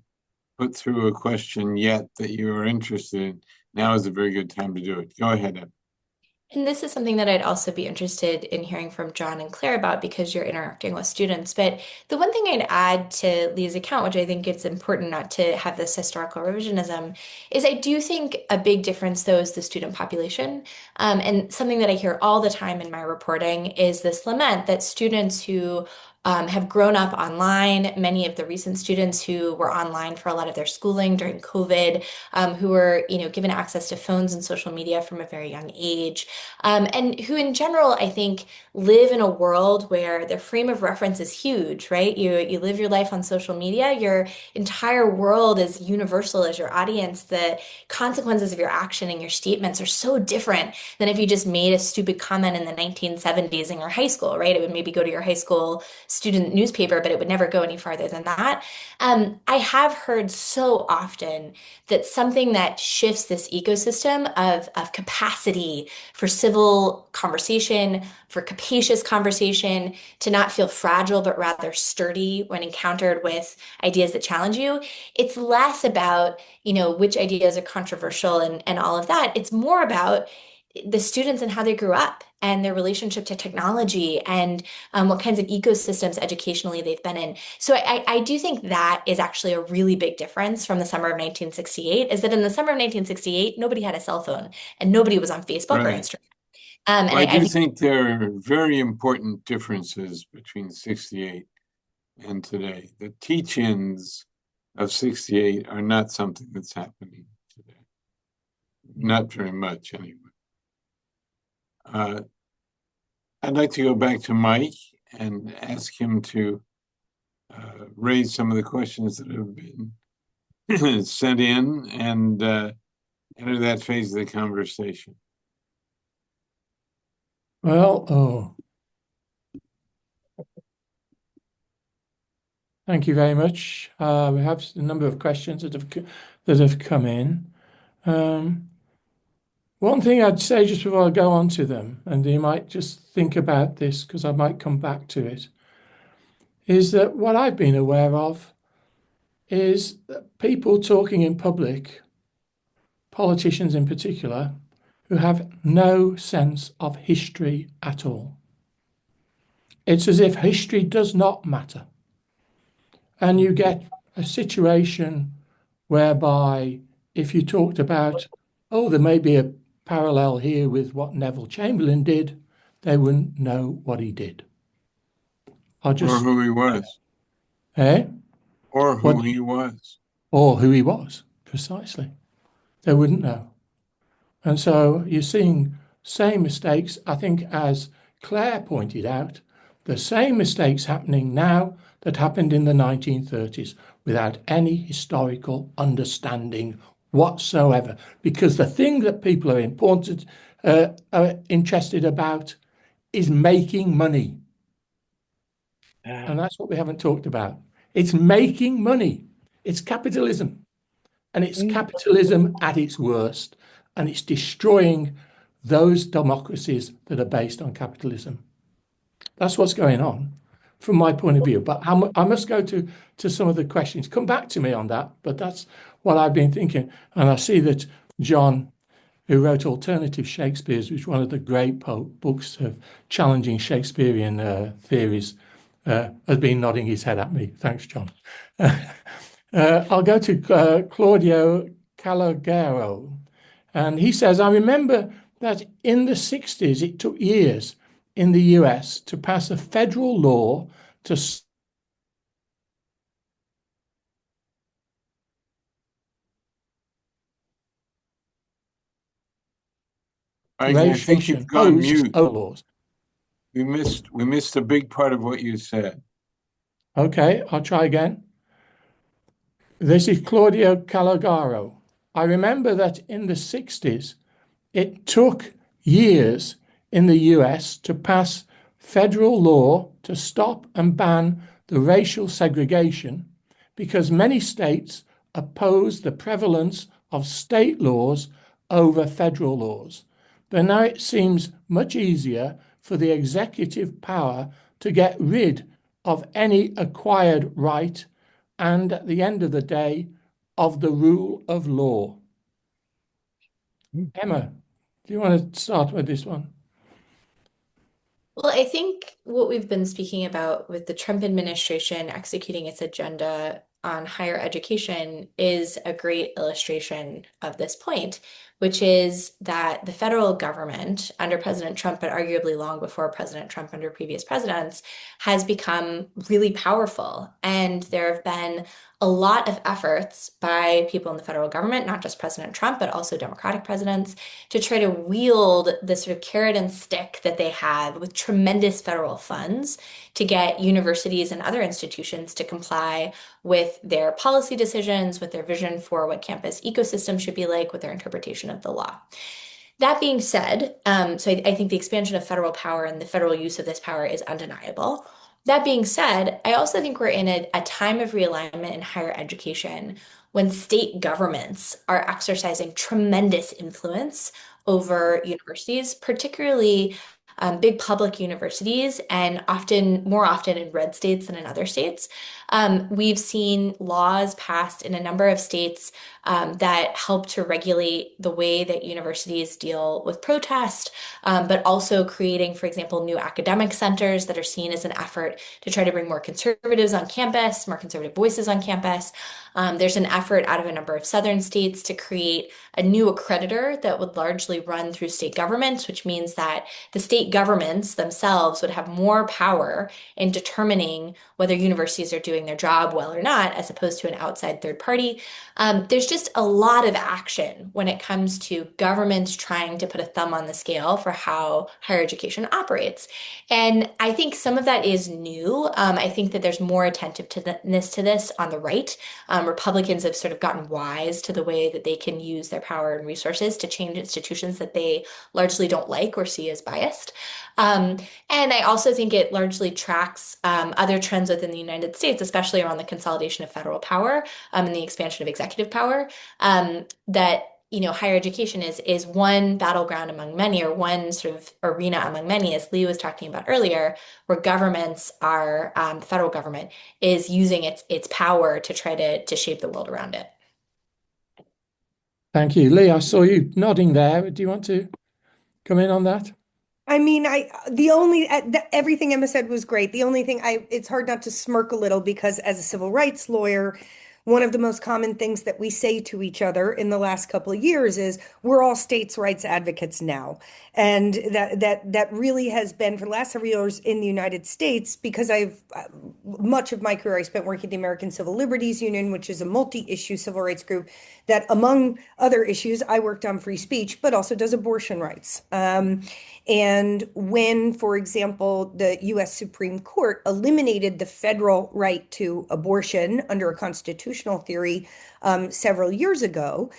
put through a question yet that you are interested in, now is a very good time to do it. Go ahead, Emma. And this is something that I'd also be interested in hearing from John and Claire about because you're interacting with students. But the one thing I'd add to Lee's account, which I think it's important not to have this historical revisionism, is I do think a big difference, though, is the student population. And something that I hear all the time in my reporting is this lament that students who have grown up online, many of the recent students who were online for a lot of their schooling during COVID, who were, given access to phones and social media from a very young age, and who in general, I think, live in a world where their frame of reference is huge, right? You live your life on social media, your entire world is universal as your audience. The consequences of your action and your statements are so different than if you just made a stupid comment in the 1970s in your high school, right? It would maybe go to your high school student newspaper, but it would never go any farther than that. I have heard so often that something that shifts this ecosystem of capacity for civil conversation, for capacious conversation, to not feel fragile, but rather sturdy when encountered with ideas that challenge you. It's less about, which ideas are controversial and all of that. It's more about the students and how they grew up and their relationship to technology and what kinds of ecosystems educationally they've been in. So I do think that is actually a really big difference from the summer of 1968, is that in the summer of 1968, nobody had a cell phone and nobody was on Facebook or Right. Instagram. Well, I do think there are very important differences between 68 and today. The teach-ins of 68 are not something that's happening today. Not very much, anyway. I'd like to go back to Mike and ask him to raise some of the questions that have been sent in and enter that phase of the conversation. Well, thank you very much. We have a number of questions that have come in. One thing I'd say just before I go on to them, and you might just think about this because I might come back to it, is that what I've been aware of is that people talking in public, politicians in particular, who have no sense of history at all. It's as if history does not matter. And you get a situation whereby if you talked about, oh, there may be a parallel here with what Neville Chamberlain did, they wouldn't know what he did. Or who he was. Eh? Or who he was. Or who he was, precisely. They wouldn't know. And so you're seeing same mistakes, I think, as Claire pointed out, the same mistakes happening now that happened in the 1930s without any historical understanding whatsoever. Because the thing that people are interested about is making money. And that's what we haven't talked about. It's making money. It's capitalism. And it's capitalism at its worst. And it's destroying those democracies that are based on capitalism. That's what's going on from my point of view. But I must go to some of the questions. Come back to me on that. But that's what I've been thinking. And I see that John, who wrote Alternative Shakespeares, which is one of the great books of challenging Shakespearean theories, has been nodding his head at me. Thanks, John. I'll go to Claudio Calogero. And he says, I remember that in the 60s, it took years in the US to pass a federal law to I think you've gone mute. laws. We missed a big part of what you said. Okay, I'll try again. This is Claudio Calogero. I remember that in the 60s, it took years in the US to pass federal law to stop and ban the racial segregation because many states opposed the prevalence of state laws over federal laws. But now it seems much easier for the executive power to get rid of any acquired right and, at the end of the day, of the rule of law. Emma, do you want to start with this one? Well, I think what we've been speaking about with the Trump administration executing its agenda on higher education is a great illustration of this point, which is that the federal government under President Trump, but arguably long before President Trump under previous presidents, has become really powerful. And there have been a lot of efforts by people in the federal government, not just President Trump, but also Democratic presidents, to try to wield the sort of carrot and stick that they have with tremendous federal funds to get universities and other institutions to comply with their policy decisions, with their vision for what campus ecosystem should be like, with their interpretation of the law. That being said, so I think the expansion of federal power and the federal use of this power is undeniable. That being said, I also think we're in a time of realignment in higher education when state governments are exercising tremendous influence over universities, particularly big public universities, and more often in red states than in other states. We've seen laws passed in a number of states that help to regulate the way that universities deal with protest, but also creating, for example, new academic centers that are seen as an effort to try to bring more conservatives on campus, more conservative voices on campus. There's an effort out of a number of southern states to create a new accreditor that would largely run through state governments, which means that the state governments themselves would have more power in determining whether universities are doing their job well or not, as opposed to an outside third party. There's just a lot of action when it comes to governments trying to put a thumb on the scale for how higher education operates. And I think some of that is new. I think that there's more attentiveness to this on the right. Republicans have sort of gotten wise to the way that they can use their power and resources to change institutions that they largely don't like or see as biased. And I also think it largely tracks other trends within the United States, especially around the consolidation of federal power and the expansion of executive power, that higher education is one battleground among many, or one sort of arena among many, as Lee was talking about earlier, where governments are, the federal government is using its power to try to shape the world around it. Thank you. Lee, I saw you nodding there. Do you want to come in on that? I mean, everything Emma said was great. The only thing it's hard not to smirk a little, because as a civil rights lawyer, one of the most common things that we say to each other in the last couple of years is we're all states' rights advocates now. And that really has been for the last several years in the United States, because much of my career I spent working at the American Civil Liberties Union, which is a multi-issue civil rights group that, among other issues, I worked on free speech, but also does abortion rights. And when, for example, the US Supreme Court eliminated the federal right to abortion under a constitutional theory several years ago,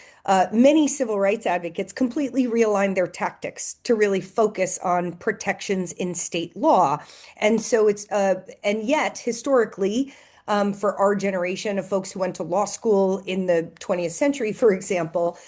many civil rights advocates completely realigned their tactics to really focus on protections in state law. And so and yet, historically, for our generation of folks who went to law school in the 20th century, for example,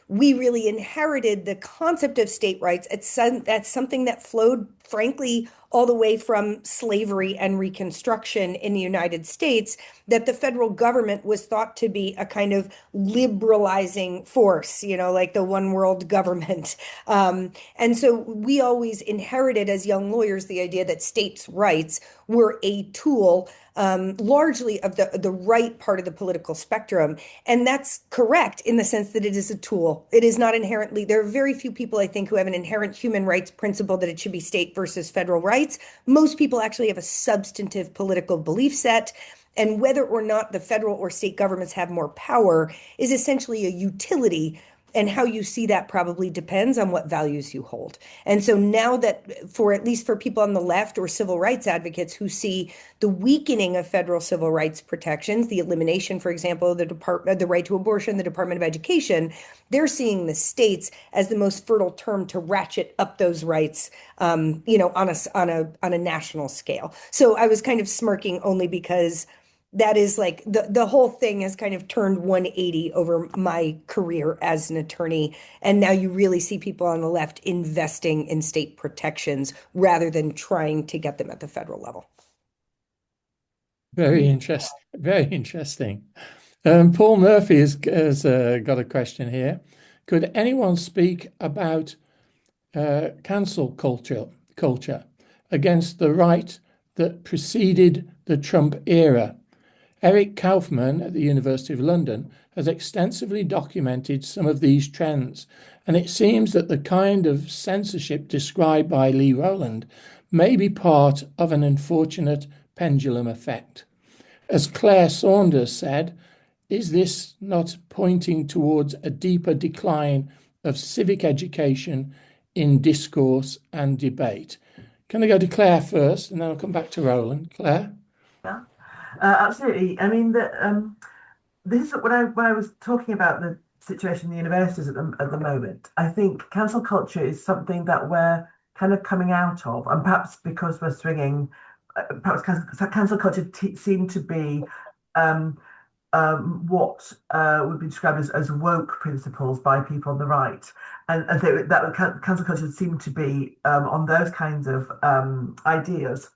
we really inherited the concept of state rights. That's something that flowed, frankly, all the way from slavery and Reconstruction in the United States, that the federal government was thought to be a kind of liberalizing force, like the one world government. And so we always inherited as young lawyers the idea that states' rights were a tool largely of the right part of the political spectrum. And that's correct in the sense that it is a tool. It is not inherently, there are very few people, I think, who have an inherent human rights principle that it should be state versus federal rights. Most people actually have a substantive political belief set. And whether or not the federal or state governments have more power is essentially a utility. And how you see that probably depends on what values you hold. And so now that, at least for people on the left or civil rights advocates who see the weakening of federal civil rights protections, the elimination, for example, of the right to abortion, the Department of Education, they're seeing the states as the most fertile term to ratchet up those rights, on a national scale. So I was kind of smirking only because that is like the whole thing has kind of turned 180 over my career as an attorney. And now you really see people on the left investing in state protections rather than trying to get them at the federal level. Very interesting. Very interesting. Paul Murphy has got a question here. Could anyone speak about cancel culture against the right that preceded the Trump era? Eric Kaufman at the University of London has extensively documented some of these trends, and it seems that the kind of censorship described by Lee Rowland may be part of an unfortunate pendulum effect. As Claire Saunders said, is this not pointing towards a deeper decline of civic education in discourse and debate? Can I go to Claire first, and then I'll come back to Rowland? Claire? Yeah, absolutely. I mean, this is when I was talking about the situation in the universities at the moment. I think cancel culture is something that we're kind of coming out of, and perhaps because we're swinging, perhaps cancel culture seemed to be what would be described as woke principles by people on the right, and I think that cancel culture seemed to be on those kinds of ideas.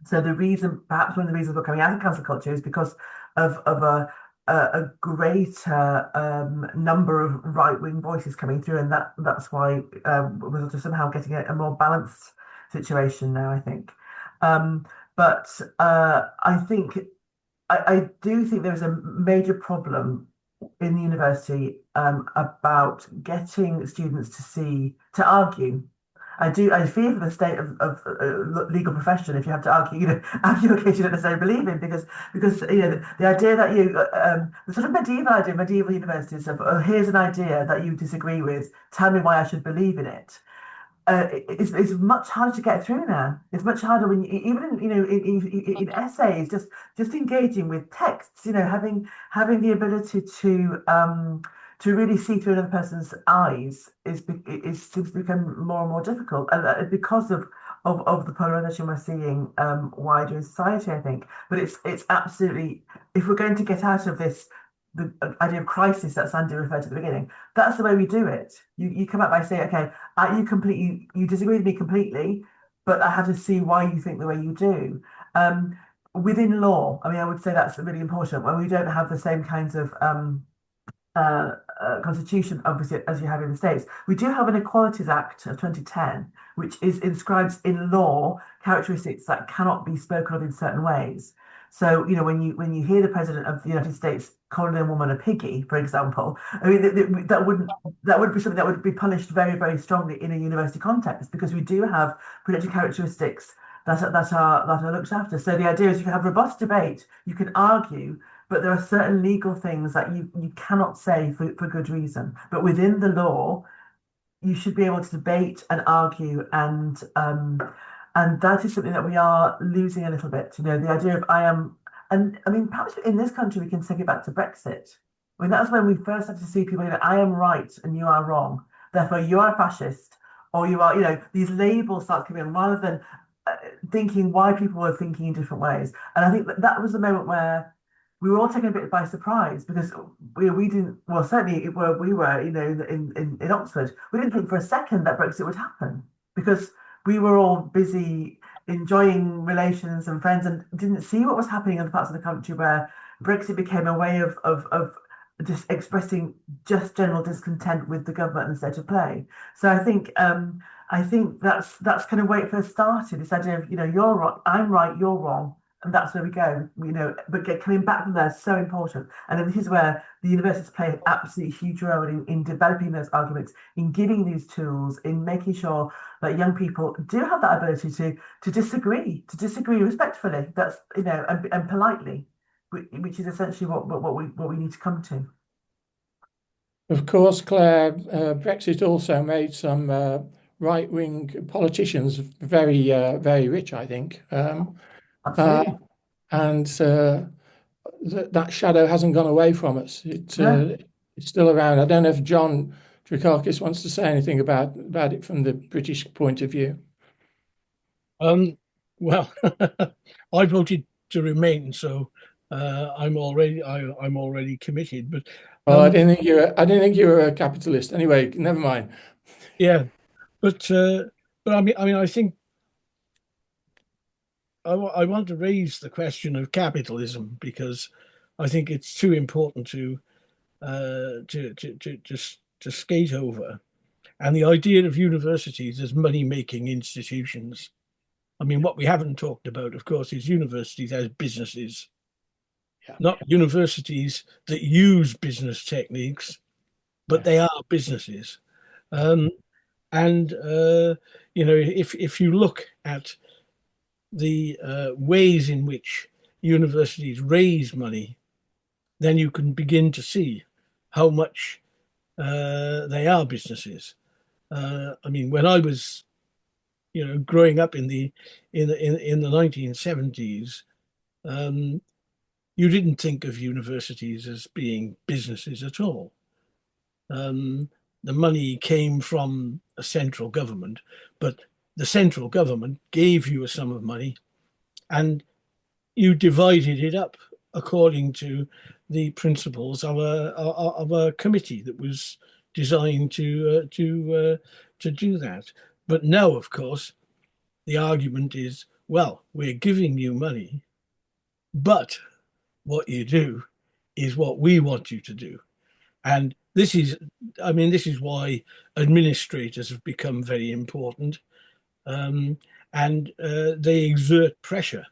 So perhaps one of the reasons we're coming out of cancel culture is because of a a greater number of right-wing voices coming through, and that's why we're sort of somehow getting a more balanced situation now, I think. But I think I do think there is a major problem in the university about getting students to argue. I fear for the state of legal profession if you have to argue, argue a case you don't necessarily believe in, because the idea that the sort of medieval universities of, oh, here's an idea that you disagree with, tell me why I should believe in it. It's much harder to get through now. It's much harder when even in essays, just engaging with texts, having the ability to really see through another person's eyes seems to become more and more difficult, and because of the polarization we're seeing wider in society, I think. But it's absolutely, if we're going to get out of this, the idea of crisis that Sandy referred to at the beginning, that's the way we do it. You come out by saying, okay, you disagree with me completely, but I have to see why you think the way you do. Within law, I mean, I would say that's really important when we don't have the same kinds of constitution, obviously, as you have in the States. We do have an Equalities Act of 2010, which inscribes in law characteristics that cannot be spoken of in certain ways. So, when you hear the President of the United States calling a woman a piggy, for example, I mean, that would be something that would be punished very, very strongly in a university context, because we do have protected characteristics that are looked after. So the idea is you can have robust debate, you can argue, but there are certain legal things that you cannot say for good reason. But within the law, you should be able to debate and argue, and that is something that we are losing a little bit. The idea of and I mean, perhaps in this country we can take it back to Brexit. I mean, that's when we first started to see people, I am right and you are wrong. Therefore, you are a fascist, or you are, these labels start coming in, rather than thinking why people were thinking in different ways. And I think that was the moment where we were all taken a bit by surprise, because we didn't, well, certainly where we were, in Oxford, we didn't think for a second that Brexit would happen, because we were all busy enjoying relations and friends and didn't see what was happening in the parts of the country where Brexit became a way of just expressing just general discontent with the government and state of play. So I think that's kind of where it first started. This idea of you're right, I'm right, you're wrong, and that's where we go. But coming back from there is so important. And then this is where the universities play an absolutely huge role in developing those arguments, in giving these tools, in making sure that young people do have that ability to disagree respectfully. That's and politely, which is essentially what we need to come to. Of course, Claire, Brexit also made some right-wing politicians very, very rich, I think. Absolutely. And that shadow hasn't gone away from us. It's still around. I don't know if John Drakakis wants to say anything about it from the British point of view. Well, I voted to remain, so I'm already committed. But I didn't think you were a capitalist. Anyway, never mind. Yeah, but I mean, I think I want to raise the question of capitalism, because I think it's too important to skate over. And the idea of universities as money-making institutions. I mean, what we haven't talked about, of course, is universities as businesses, not universities that use business techniques, but they are businesses. And if you look at the ways in which universities raise money, then you can begin to see how much they are businesses. I mean, when I was, growing up in the 1970s, you didn't think of universities as being businesses at all. The money came from a central government, but the central government gave you a sum of money, and you divided it up according to the principles of a committee that was designed to do that. But now, of course, the argument is, well, we're giving you money, but what you do is what we want you to do. And this is why administrators have become very important. And they exert pressure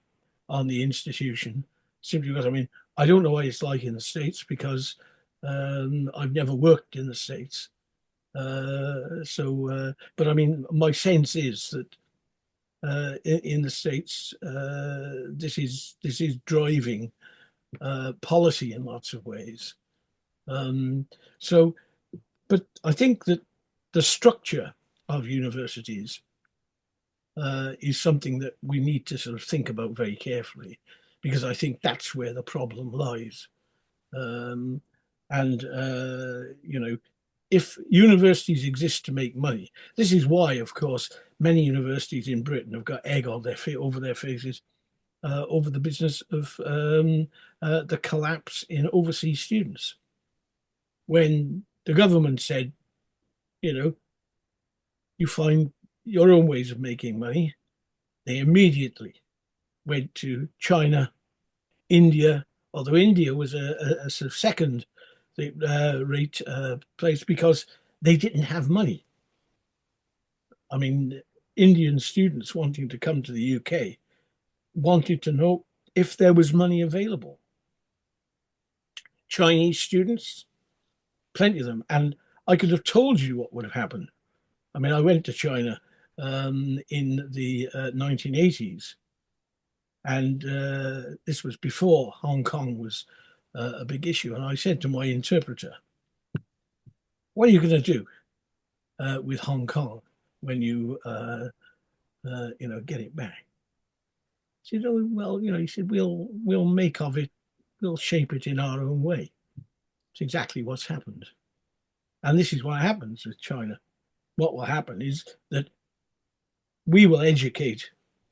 on the institution simply because, I don't know what it's like in the States because I've never worked in the States. But my sense is that in the States, this is driving policy in lots of ways. But I think that the structure of universities is something that we need to sort of think about very carefully, because I think that's where the problem lies. If universities exist to make money, this is why, of course, many universities in Britain have got egg on over their faces over the business of the collapse in overseas students. When the government said, you find your own ways of making money, they immediately went to China, India, although India was a sort of second rate place because they didn't have money. Indian students wanting to come to the UK wanted to know if there was money available. Chinese students, plenty of them. And I could have told you what would have happened. I went to China in the 1980s, and this was before Hong Kong was a big issue. And I said to my interpreter, what are you going to do with Hong Kong when you, get it back? He said, oh, well, he said, we'll make of it, we'll shape it in our own way. It's exactly what's happened. And this is what happens with China. What will happen is that we will educate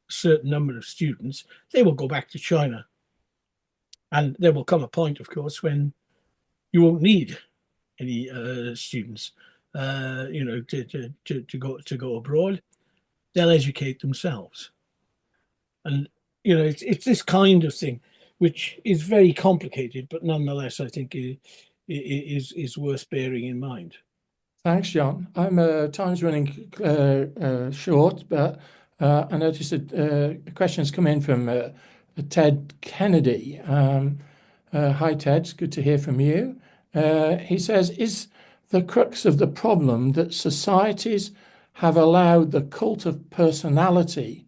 a certain number of students. They will go back to China. And there will come a point, of course, when you won't need any students, to go abroad. They'll educate themselves. And, it's this kind of thing, which is very complicated, but nonetheless, I think is worth bearing in mind. Thanks, John. Time's running short, but I noticed that questions come in from Ted Kennedy. Hi, Ted. It's good to hear from you. He says, is the crux of the problem that societies have allowed the cult of personality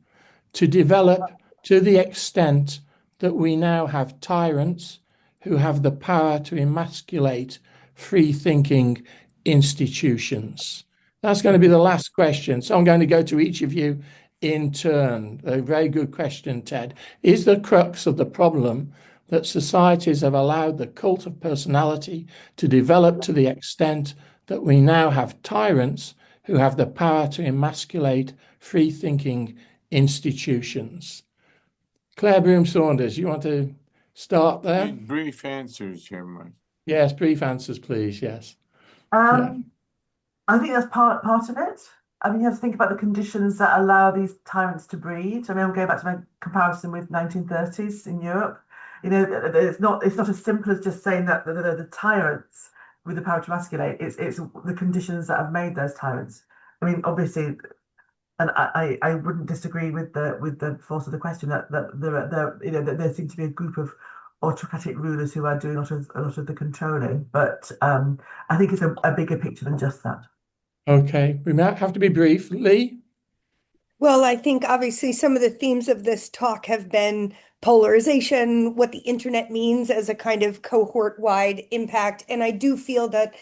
to develop to the extent that we now have tyrants who have the power to emasculate free-thinking institutions? That's going to be the last question. So I'm going to go to each of you in turn. A very good question, Ted. Is the crux of the problem that societies have allowed the cult of personality to develop to the extent that we now have tyrants who have the power to emasculate free-thinking institutions? Claire Broom-Saunders, you want to start there? Brief answers here, Mike. Yes, brief answers, please. Yes. I think that's part of it. You have to think about the conditions that allow these tyrants to breed. I'm going back to my comparison with 1930s in Europe. It's not as simple as just saying that the tyrants with the power to emasculate. It's the conditions that have made those tyrants. Obviously, and I wouldn't disagree with the force of the question that there seem to be a group of autocratic rulers who are doing a lot of the controlling. But I think it's a bigger picture than just that. Okay, we might have to be brief. Lee? Well, I think obviously some of the themes of this talk have been polarization, what the internet means as a kind of cohort-wide impact. And I do feel that,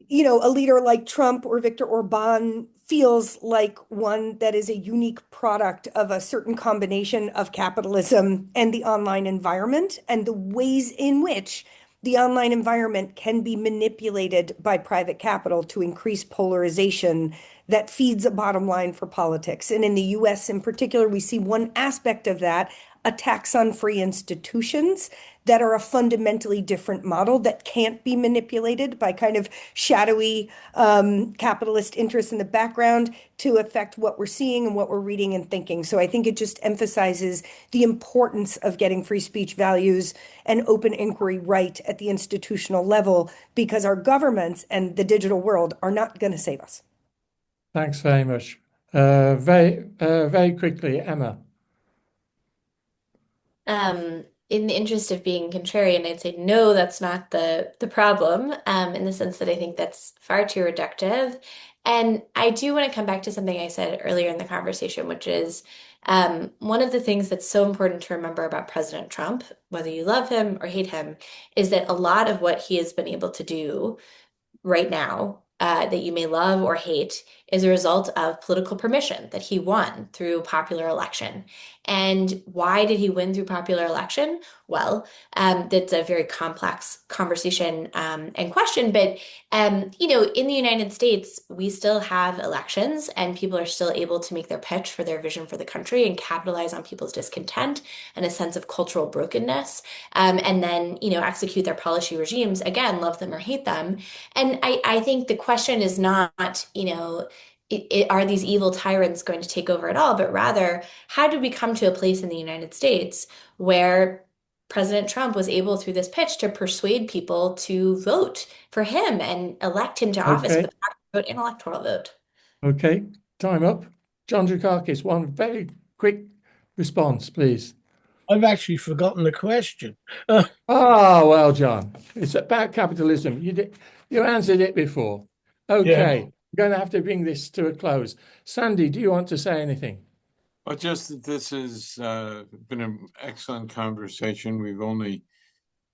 a leader like Trump or Viktor Orbán feels like one that is a unique product of a certain combination of capitalism and the online environment, and the ways in which the online environment can be manipulated by private capital to increase polarization that feeds a bottom line for politics. And in the US in particular, we see one aspect of that, attacks on free institutions that are a fundamentally different model that can't be manipulated by kind of shadowy capitalist interests in the background to affect what we're seeing and what we're reading and thinking. So I think it just emphasizes the importance of getting free speech values and open inquiry right at the institutional level, because our governments and the digital world are not going to save us. Thanks very much. Very quickly, Emma. In the interest of being contrarian, I'd say no, that's not the problem, in the sense that I think that's far too reductive. And I do want to come back to something I said earlier in the conversation, which is one of the things that's so important to remember about President Trump, whether you love him or hate him, is that a lot of what he has been able to do right now, that you may love or hate, is a result of political permission that he won through popular election. And why did he win through popular election? Well, that's a very complex conversation and question. But in the United States, we still have elections, and people are still able to make their pitch for their vision for the country and capitalize on people's discontent and a sense of cultural brokenness, and then execute their policy regimes. Again, love them or hate them. And I think the question is not, are these evil tyrants going to take over it all? But rather, how did we come to a place in the United States where President Trump was able, through this pitch, to persuade people to vote for him and elect him to office with a vote and electoral vote? Okay, time up. John Drakakis, one very quick response, please. I've actually forgotten the question. Well, John, it's about capitalism. You answered it before. Okay, I'm going to have to bring this to a close. Sandy, do you want to say anything? Well, just that this has been an excellent conversation. We've only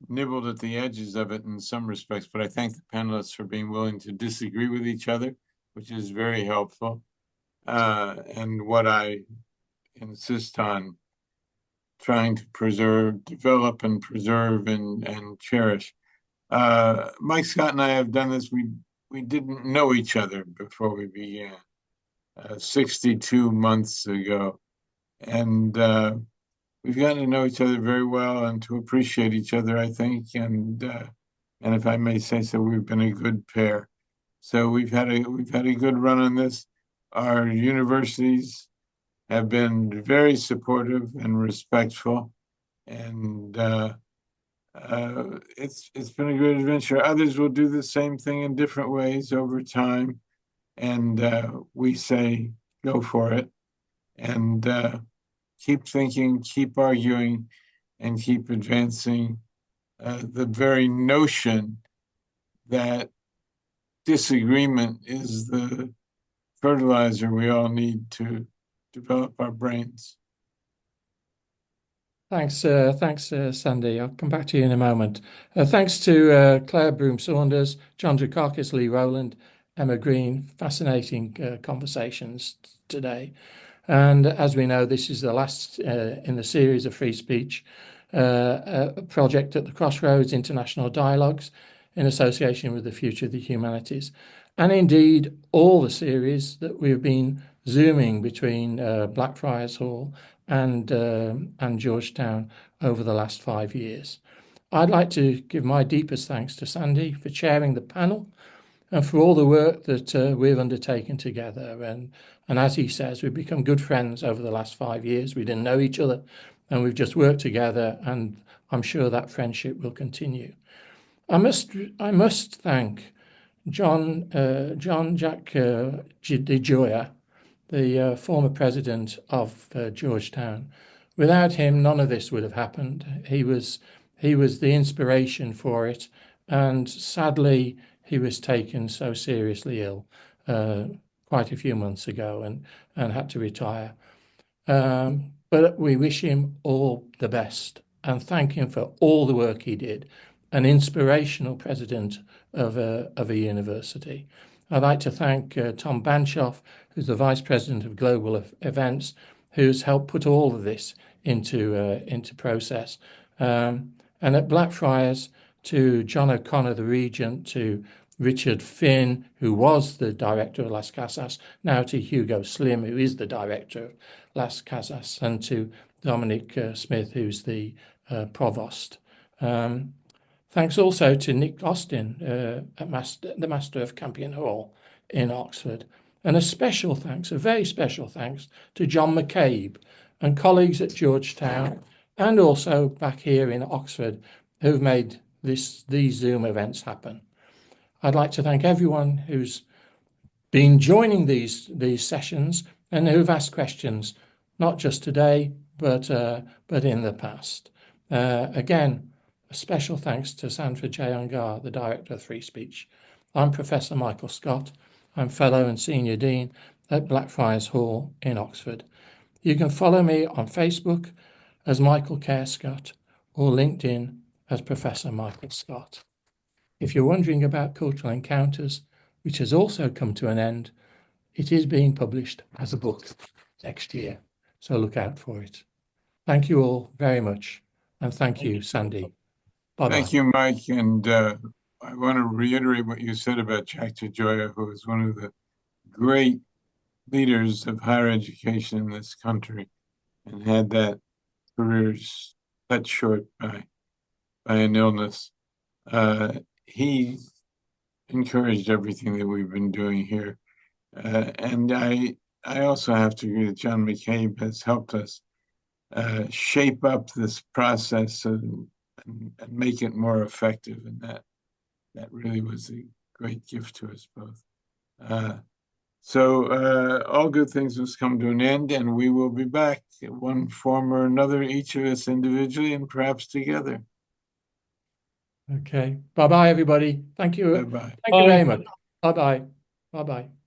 nibbled at the edges of it in some respects, but I thank the panelists for being willing to disagree with each other, which is very helpful. And what I insist on trying to develop and preserve and cherish. Mike Scott and I have done this. We didn't know each other before we began 62 months ago. And we've gotten to know each other very well and to appreciate each other, I think. And if I may say so, we've been a good pair. So we've had a good run on this. Our universities have been very supportive and respectful, and it's been a great adventure. Others will do the same thing in different ways over time, and we say go for it, and keep thinking, keep arguing, and keep advancing the very notion that disagreement is the fertilizer we all need to develop our brains. Thanks, Sandy. I'll come back to you in a moment. Thanks to Claire Broom-Saunders, John Drakakis, Lee Rowland, Emma Green. Fascinating conversations today. And as we know, this is the last in the series of free speech project at the Crossroads International Dialogues in association with the Future of the Humanities. And indeed, all the series that we've been Zooming between Blackfriars Hall and Georgetown over the last 5 years. I'd like to give my deepest thanks to Sandy for chairing the panel and for all the work that we've undertaken together. And as he says, we've become good friends over the last 5 years. We didn't know each other, and we've just worked together, and I'm sure that friendship will continue. I must thank John Jack DeGioia, the former president of Georgetown. Without him, none of this would have happened. He was the inspiration for it, and sadly, he was taken so seriously ill quite a few months ago and had to retire. But we wish him all the best and thank him for all the work he did. An inspirational president of a university. I'd like to thank Tom Banshoff, who's the Vice President of Global Events, who's helped put all of this into process. And at Blackfriars, to John O'Connor, the Regent, to Richard Finn, who was the director of Las Casas, now to Hugo Slim, who is the director of Las Casas, and to Dominic Smith, who's the provost Thanks also to Nick Austin, the Master of Campion Hall in Oxford. And a very special thanks to John McCabe and colleagues at Georgetown and also back here in Oxford who've made these Zoom events happen. I'd like to thank everyone who's been joining these sessions and who've asked questions, not just today, but in the past. Again, a special thanks to Sanford Jayawangar, the Director of Free Speech. I'm Professor Michael Scott. I'm Fellow and Senior Dean at Blackfriars Hall in Oxford. You can follow me on Facebook as Michael Kerr Scott or LinkedIn as Professor Michael Scott. If you're wondering about Cultural Encounters, which has also come to an end, it is being published as a book next year, so look out for it. Thank you all very much, and thank you, Sandy. Bye-bye. Thank you, Mike, and I want to reiterate what you said about Jack DeGioia, who is one of the great leaders of higher education in this country and had that career cut short by an illness. He encouraged everything that we've been doing here. And I also have to agree that John McCabe has helped us shape up this process and make it more effective. And that really was a great gift to us both. So all good things must come to an end, and we will be back in one form or another, each of us individually and perhaps together. Okay. Bye-bye, everybody. Thank you. Bye-bye. Thank you very much. Bye-bye. Bye-bye.